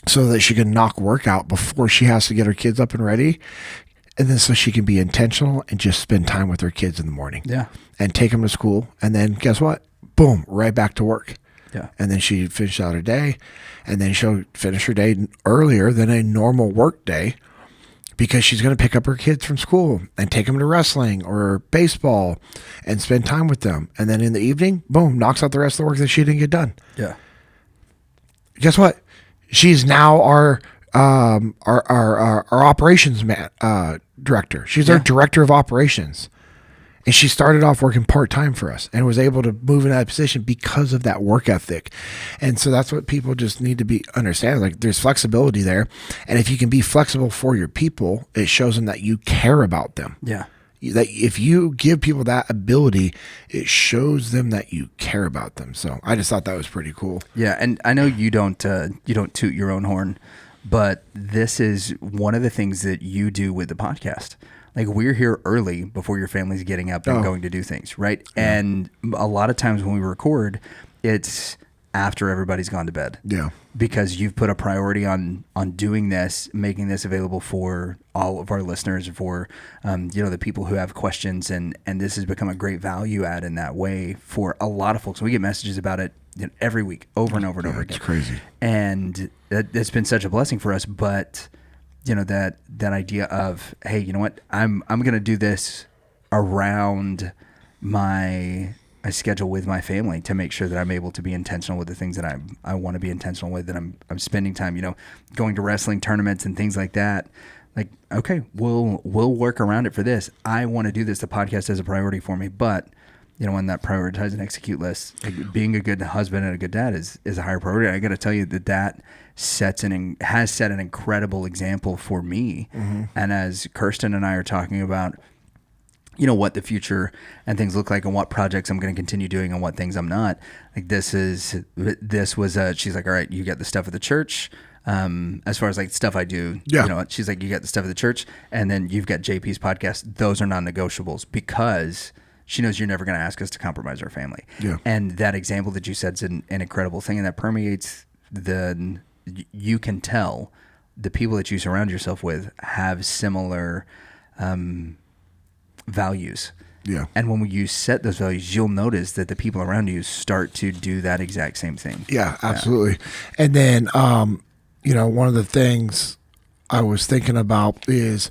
so that she can knock work out before she has to get her kids up and ready. And then so she can be intentional and just spend time with her kids in the morning. Yeah. And take them to school. And then guess what? Boom, right back to work. Yeah. And then she finishes out her day. And then she'll finish her day earlier than a normal work day because she's going to pick up her kids from school and take them to wrestling or baseball and spend time with them. And then in the evening, boom, knocks out the rest of the work that she didn't get done. Yeah. Guess what? She's now our operations director. She's our director of operations. And she started off working part-time for us and was able to move in that position because of that work ethic. And so that's what people just need to understand. Like there's flexibility there. And if you can be flexible for your people, it shows them that you care about them. Yeah. That if you give people that ability, it shows them that you care about them. So I just thought that was pretty cool. Yeah, and I know you don't toot your own horn, but this is one of the things that you do with the podcast. Like we're here early before your family's getting up and going to do things, right? Yeah. And a lot of times when we record, it's after everybody's gone to bed. Yeah. Because you've put a priority on doing this, making this available for all of our listeners, for the people who have questions, and this has become a great value add in that way for a lot of folks. We get messages about it every week, over and over and over again. It's crazy, and it's been such a blessing for us. But that idea of, hey, you know what, I'm going to do this around my schedule with my family to make sure that I'm able to be intentional with the things that I want to be intentional with, that I'm spending time, going to wrestling tournaments and things like that. Like, okay, we'll work around it for this. I want to do this. The podcast is a priority for me, but on that prioritize and execute list, like being a good husband and a good dad is a higher priority. I got to tell you that has set an incredible example for me. Mm-hmm. And as Kirsten and I are talking about, what the future and things look like and what projects I'm going to continue doing and what things I'm not. Like this was she's like, all right, you get the stuff at the church. As far as like stuff I do, she's like, you got the stuff at the church, and then you've got JP's podcast. Those are non-negotiables because she knows you're never going to ask us to compromise our family. Yeah. And that example that you said is an incredible thing, and that permeates you can tell the people that you surround yourself with have similar values. Yeah. And when you set those values, you'll notice that the people around you start to do that exact same thing. Yeah, absolutely. Yeah. And then, one of the things I was thinking about is,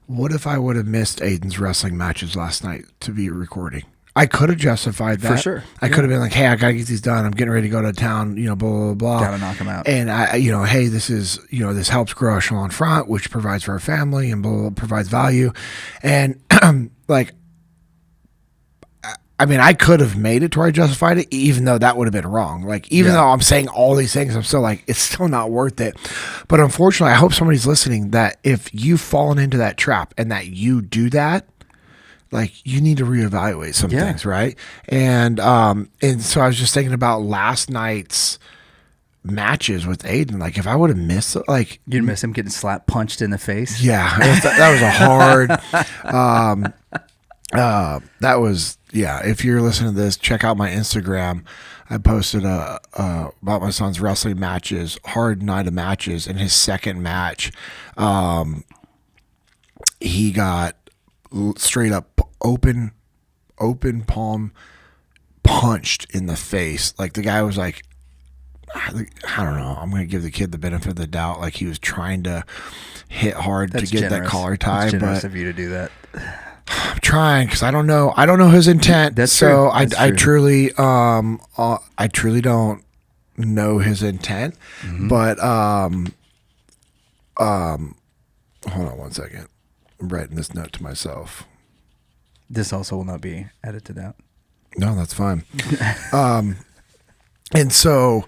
what if I would have missed Aiden's wrestling matches last night to be recording? I could have justified that. For sure. I could have been like, hey, I got to get these done. I'm getting ready to go to town, blah, blah, blah. Got to knock them out. And hey, this is, this helps grow Echelon Front, which provides for our family and blah, blah, blah, provides value. And I could have made it to where I justified it, even though that would have been wrong. Like, even though I'm saying all these things, I'm still like, it's still not worth it. But unfortunately, I hope somebody's listening that if you've fallen into that trap and that you do that, like, you need to reevaluate some things, right? And so I was just thinking about last night's matches with Aiden. Like, if I would have missed, like, you'd miss him getting slap punched in the face. Yeah, that was a hard. That was, if you're listening to this, check out my Instagram. I posted about my son's wrestling matches, hard night of matches. In his second match, he got straight up open palm punched in the face. Like, the guy was like, I don't know, I'm going to give the kid the benefit of the doubt. Like, he was trying to hit hard to get that collar tie. That's generous but of you to do that. I'm trying, because I don't know his intent. That's so true. I truly don't know his intent. Mm-hmm. But hold on one second. I'm writing this note to myself. This also will not be edited out. No, that's fine. And so,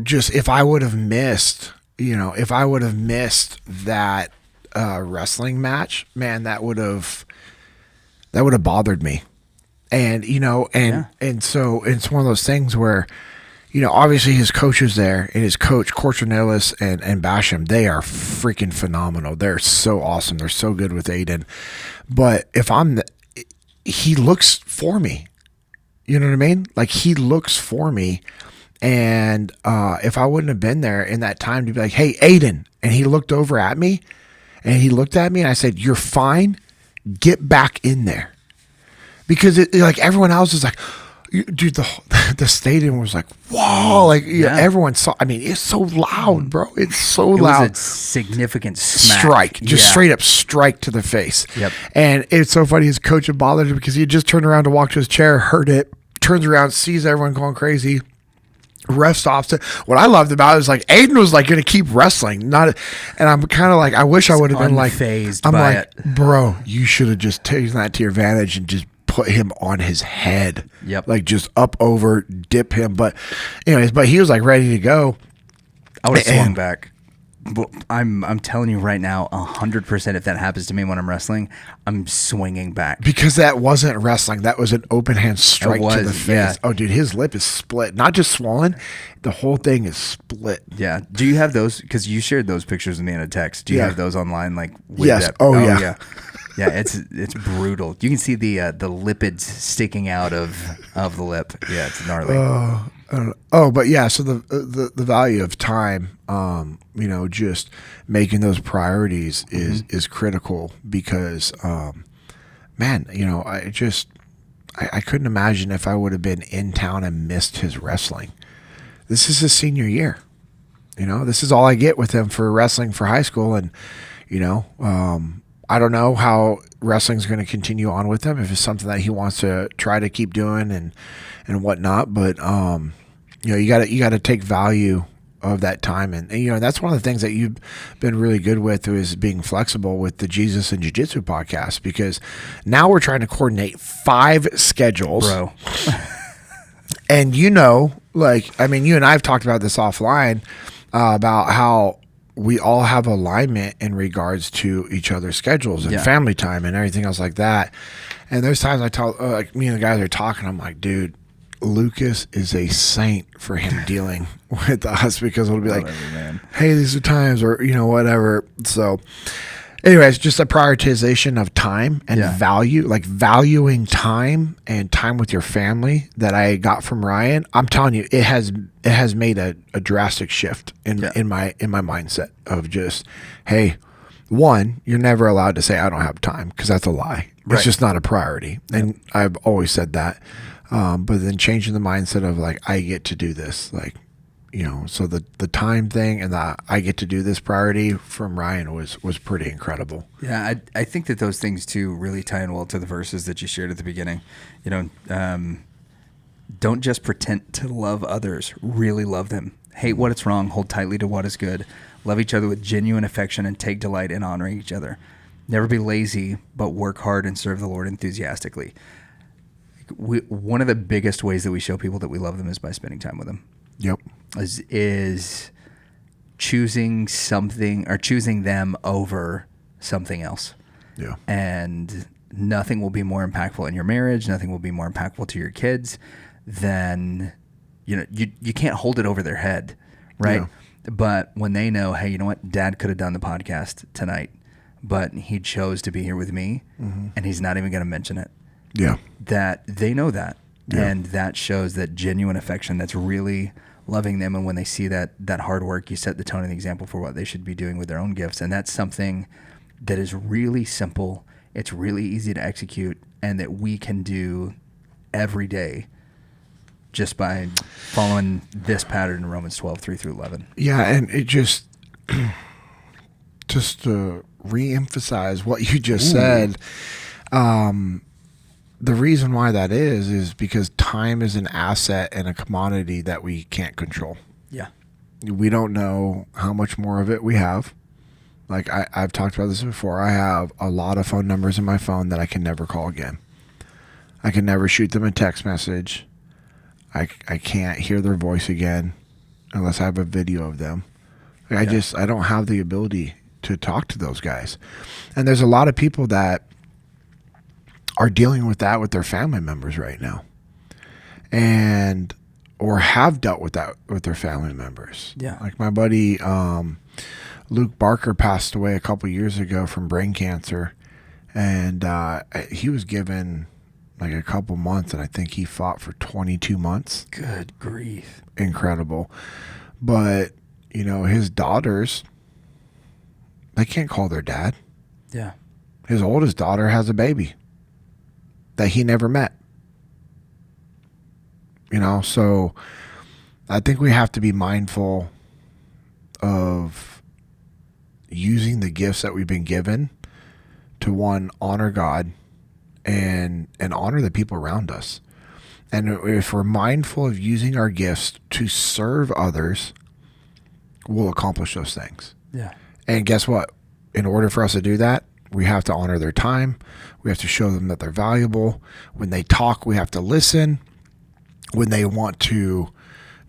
just if I would have missed if I would have missed that wrestling match, man, that would have bothered me. And and so it's one of those things where, obviously his coach is there, and his coach, Cortranillis and Basham, they are freaking phenomenal. They're so awesome. They're so good with Aiden. But if he looks for me. You know what I mean? Like, he looks for me. And if I wouldn't have been there in that time to be like, hey, Aiden. And he looked over at me, and he looked at me, and I said, you're fine. Get back in there. Because like everyone else is like, dude, the stadium was like, whoa, like everyone saw. I mean, it's so loud, bro. It's so loud. It was a significant smack. Strike, just straight up strike to the face. Yep. And it's so funny. His coach had bothered him because he had just turned around to walk to his chair, heard it, turns around, sees everyone going crazy. Ref stops it. What I loved about it is like Aiden was like going to keep wrestling, and I'm kind of like, I wish I would have been like, unfazed I'm by like, it. bro, you should have just taken that to your advantage and just put him on his head. Yep. Like just up over, dip him. But anyways, he was like ready to go. I would have swung back. But I'm telling you right now, 100%. If that happens to me when I'm wrestling, I'm swinging back. Because that wasn't wrestling. That was an open hand strike to the face. Yeah. Oh, dude, his lip is split. Not just swollen. The whole thing is split. Yeah. Do you have those? Because you shared those pictures with me in a text. Do you have those online? Like, with yes. that? Oh, yeah. Yeah, it's brutal. You can see the lipids sticking out of the lip. Yeah, it's gnarly. But yeah. So the value of time, just making those priorities is critical because, man, I couldn't imagine if I would have been in town and missed his wrestling. This is his senior year. This is all I get with him for wrestling for high school, and I don't know how wrestling's going to continue on with him, if it's something that he wants to try to keep doing and whatnot. But you got to take value of that time, and that's one of the things that you've been really good with, is being flexible with the Jesus and Jiu-Jitsu podcast, because now we're trying to coordinate 5 schedules, Bro. And you and I have talked about this offline about how we all have alignment in regards to each other's schedules and family time and everything else like that. And there's times I tell, like, me and the guys are talking, I'm like, dude, Lucas is a saint for him dealing with us, because it'll be like, hey, these are times, or, whatever. So anyways, just a prioritization of time and value, like valuing time and time with your family that I got from Ryan. I'm telling you, it has made a drastic shift in my mindset of just, hey, one, you're never allowed to say I don't have time, because that's a lie. Right. It's just not a priority. And I've always said that. But then changing the mindset of like, I get to do this, like, so the time thing and the I get to do this priority from Ryan was pretty incredible. Yeah, I think that those things too really tie in well to the verses that you shared at the beginning. Don't just pretend to love others, really love them. Hate what is wrong, hold tightly to what is good. Love each other with genuine affection and take delight in honoring each other. Never be lazy, but work hard and serve the Lord enthusiastically. One of the biggest ways that we show people that we love them is by spending time with them. Yep. Is choosing something, or choosing them over something else. Yeah. And nothing will be more impactful in your marriage, nothing will be more impactful to your kids than, you can't hold it over their head, right? Yeah. But when they know, hey, you know what, Dad could have done the podcast tonight, but he chose to be here with me, and he's not even going to mention it. Yeah. That they know that. Yeah. And that shows that genuine affection, that's really loving them. And when they see that hard work, you set the tone and the example for what they should be doing with their own gifts. And that's something that is really simple. It's really easy to execute, and that we can do every day just by following this pattern in Romans 12, 3-11. Yeah. And it just to reemphasize what you just said, the reason why that is because time is an asset and a commodity that we can't control. Yeah. We don't know how much more of it we have. Like I've talked about this before. I have a lot of phone numbers in my phone that I can never call again. I can never shoot them a text message. I can't hear their voice again unless I have a video of them. Like, I don't have the ability to talk to those guys. And there's a lot of people that are dealing with that with their family members right now, and or have dealt with that with their family members. Yeah. Like my buddy Luke Barker passed away a couple years ago from brain cancer, and he was given like a couple months, and I think he fought for 22 months. Good grief. Incredible. But, you know, his daughters, they can't call their dad. Yeah. His oldest daughter has a baby that he never met. You know, so I think we have to be mindful of using the gifts that we've been given to, one, honor God and honor the people around us. And if we're mindful of using our gifts to serve others, we'll accomplish those things. Yeah. And guess what? In order for us to do that, we have to honor their time. We have to show them that they're valuable. When they talk, we have to listen. When they want to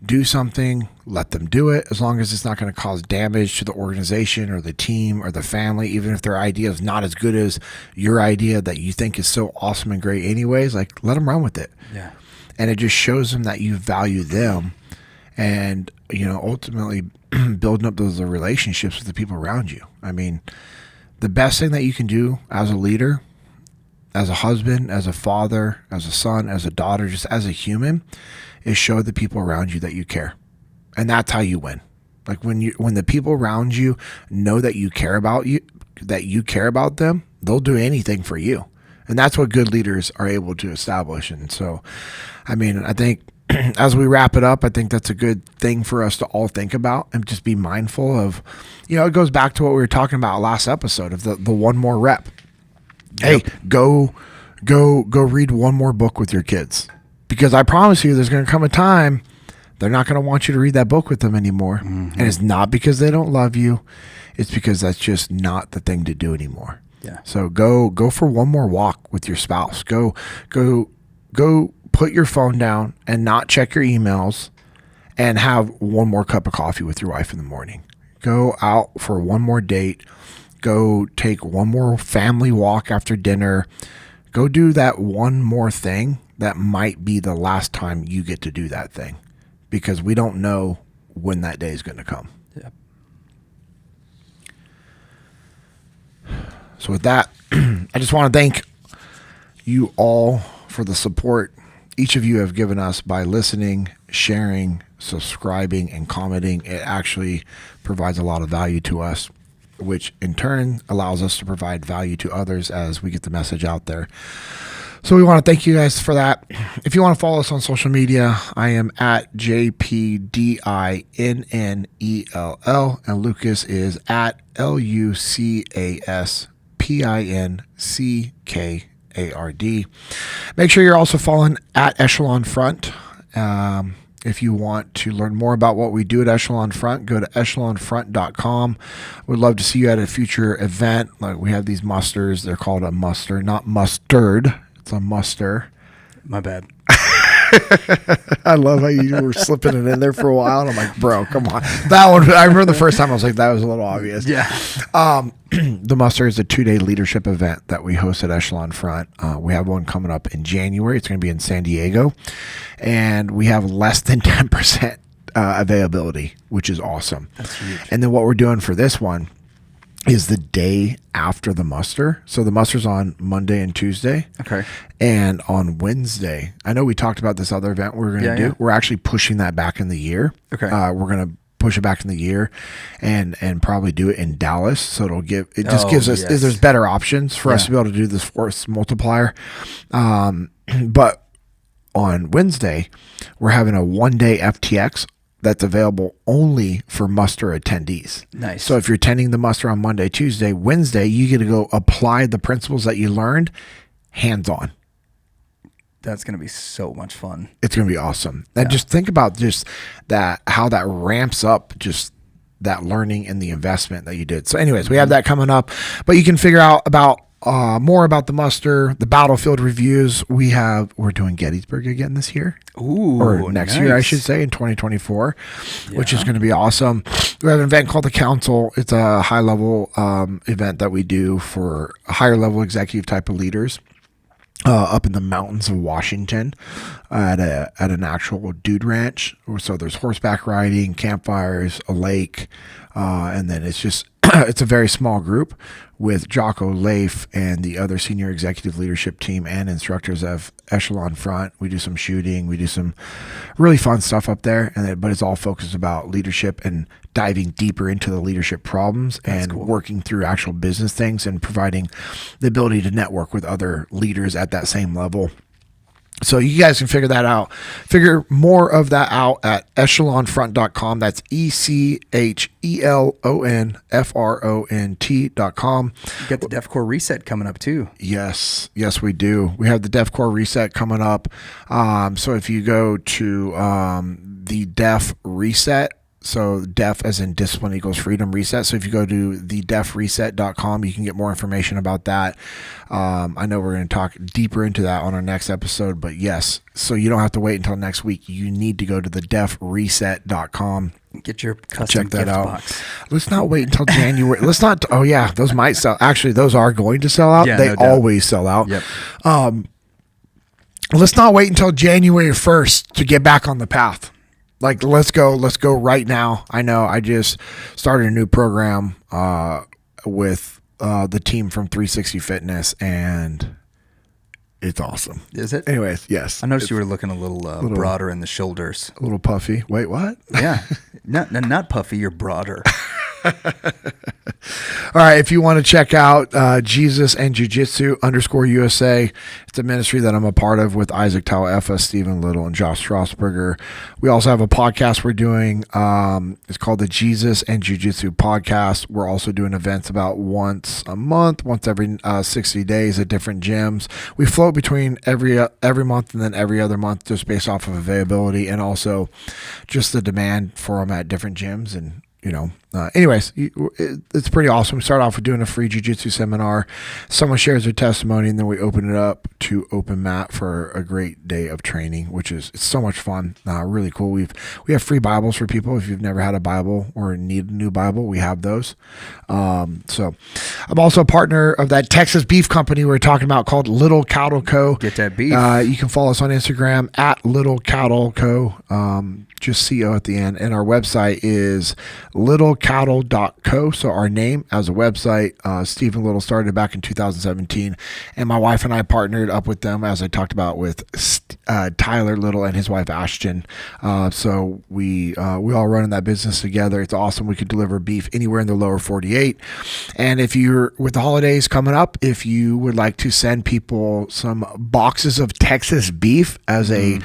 do something, let them do it, as long as it's not going to cause damage to the organization or the team or the family, even if their idea is not as good as your idea that you think is so awesome and great anyways. Like, let them run with it. Yeah. And it just shows them that you value them, and, you know, ultimately building up those relationships with the people around you. I mean, the best thing that you can do as a leader, as a husband, as a father, as a son, as a daughter, just as a human, is show the people around you that you care. And that's how you win. Like when the people around you know that you care about them, they'll do anything for you. And that's what good leaders are able to establish. And so, I mean, I think as we wrap it up, I think that's a good thing for us to all think about and just be mindful of, you know, it goes back to what we were talking about last episode of the one more rep. Yep. Hey, go read one more book with your kids, because I promise you there's going to come a time they're not going to want you to read that book with them anymore. Mm-hmm. And it's not because they don't love you. It's because that's just not the thing to do anymore. Yeah. So go for one more walk with your spouse. Go put your phone down and not check your emails, and have one more cup of coffee with your wife in the morning. Go out for one more date. Go take one more family walk after dinner. Go do that one more thing that might be the last time you get to do that thing, because we don't know when that day is going to come. Yep. So with that, I just want to thank you all for the support each of you have given us by listening, sharing, subscribing, and commenting. It actually provides a lot of value to us, which in turn allows us to provide value to others as we get the message out there. So we want to thank you guys for that. If you want to follow us on social media, I am at JPDINNELL, and Lucas is at LUCASPINCKARD. Make sure you're also following at Echelon Front. If you want to learn more about what we do at Echelon Front, go to echelonfront.com. We'd love to see you at a future event. Like, we have these musters. They're called a muster, not mustard. It's a muster. My bad. I love how you were slipping it in there for a while. And I'm like, bro, come on. That one, I remember the first time I was like, that was a little obvious. Yeah. The Muster is a 2-day leadership event that we host at Echelon Front. We have one coming up in January. It's going to be in San Diego. And we have less than 10% availability, which is awesome. That's huge. And then what we're doing for this one is the day after the muster. So the muster's on Monday and Tuesday. Okay. And on Wednesday, I know we talked about this other event we were going to do. Yeah. We're actually pushing that back in the year. Okay. We're going to push it back in the year and probably do it in Dallas. So gives us, there's better options for us to be able to do this force multiplier. But on Wednesday, we're having a 1-day FTX that's available only for muster attendees. Nice. So if you're attending the muster on Monday, Tuesday, Wednesday, you get to go apply the principles that you learned hands-on. That's going to be so much fun. It's going to be awesome. And just think about just that, how that ramps up just that learning and the investment that you did. So anyways, we have that coming up, but you can figure out about more about the muster, the battlefield reviews. We're doing Gettysburg again this year. Ooh, or next year, I should say, in 2024, which is going to be awesome. We have an event called the Council. It's a high-level event that we do for higher-level executive type of leaders up in the mountains of Washington at an actual dude ranch. So there's horseback riding, campfires, a lake, and then it's just it's a very small group with Jocko, Leif, and the other senior executive leadership team and instructors of Echelon Front. We do some shooting. We do some really fun stuff up there, but it's all focused about leadership and diving deeper into the leadership problems and working through actual business things and providing the ability to network with other leaders at that same level. So you guys can figure that out. Figure more of that out at echelonfront.com. That's ECHELONFRONT.com. You got the DEFCOR reset coming up too. Yes, we do. We have the DEFCOR reset coming up. So if you go to the DEF reset, so DEF as in discipline equals freedom reset. So if you go to thedefreset.com, you can get more information about that. I know we're going to talk deeper into that on our next episode, but yes, so you don't have to wait until next week. You need to go to thedefreset.com. Get your custom check that gift out. box. Let's not wait until January. Let's not. Oh yeah, those might sell. Actually, those are going to sell out. Yeah, they no doubt. always sell out. Yep. Let's not wait until January 1st to get back on the path. Like, let's go right now. I know I just started a new program with the team from 360 Fitness, and it's awesome. Is it? Anyways, yes. I noticed you were looking a little broader in the shoulders. A little puffy. Wait, what? Yeah. Not puffy, you're broader. All right, if you want to check out Jesus and Jiu-Jitsu _USA, it's a ministry that I'm a part of with Isaac Tauefa, Stephen Little, and Josh Strasburger. We also have a podcast we're doing. It's called the Jesus and Jiu-Jitsu podcast. We're also doing events about once a month, once every 60 days at different gyms. We float between every month and then every other month just based off of availability and also just the demand for them at different gyms. And anyways, it's pretty awesome. We start off with doing a free jiu-jitsu seminar. Someone shares their testimony, and then we open it up to open mat for a great day of training, which is it's so much fun. Really cool. We have free Bibles for people. If you've never had a Bible or need a new Bible, we have those. So I'm also a partner of that Texas beef company we were talking about called Little Cattle Co. Get that beef. You can follow us on Instagram at Little Cattle Co. Just CO at the end. And our website is littlecattle.co. So our name as a website, Stephen Little started back in 2017. And my wife and I partnered up with them, as I talked about, with Tyler Little and his wife Ashton. So we all run in that business together. It's awesome. We could deliver beef anywhere in the lower 48. And if you're with the holidays coming up, if you would like to send people some boxes of Texas beef as a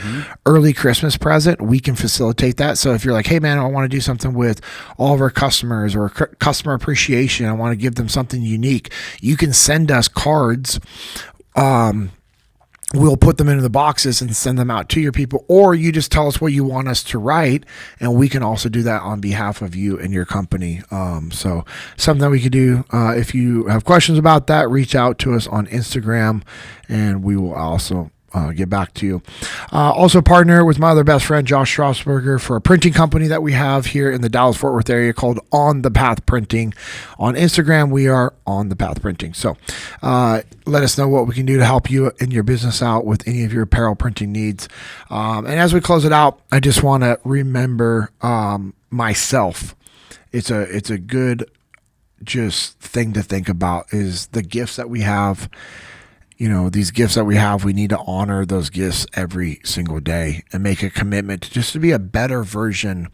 early Christmas present, we can facilitate that. So if you're like, hey man, I want to do something with all of our customers or customer appreciation, I want to give them something unique, you can send us cards. We'll put them into the boxes and send them out to your people, or you just tell us what you want us to write, and we can also do that on behalf of you and your company. So something that we could do. If you have questions about that, reach out to us on Instagram, and we will also get back to you. Also partner with my other best friend, Josh Strasburger, for a printing company that we have here in the Dallas-Fort Worth area called On the Path Printing. On Instagram, we are On the Path Printing. So let us know what we can do to help you and your business out with any of your apparel printing needs. And as we close it out, I just want to remember myself. It's a good just thing to think about is the gifts that we have. These gifts that we have, we need to honor those gifts every single day and make a commitment just to be a better version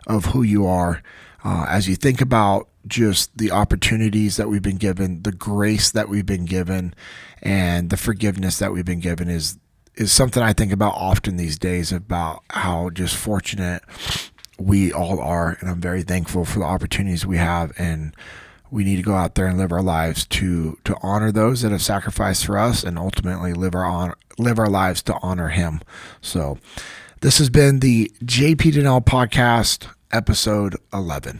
of who you are. As you think about just the opportunities that we've been given, the grace that we've been given, and the forgiveness that we've been given is something I think about often these days, about how just fortunate we all are. And I'm very thankful for the opportunities we have, and we need to go out there and live our lives to honor those that have sacrificed for us, and ultimately live our lives to honor Him. So this has been the JP Dinnell podcast, episode 11.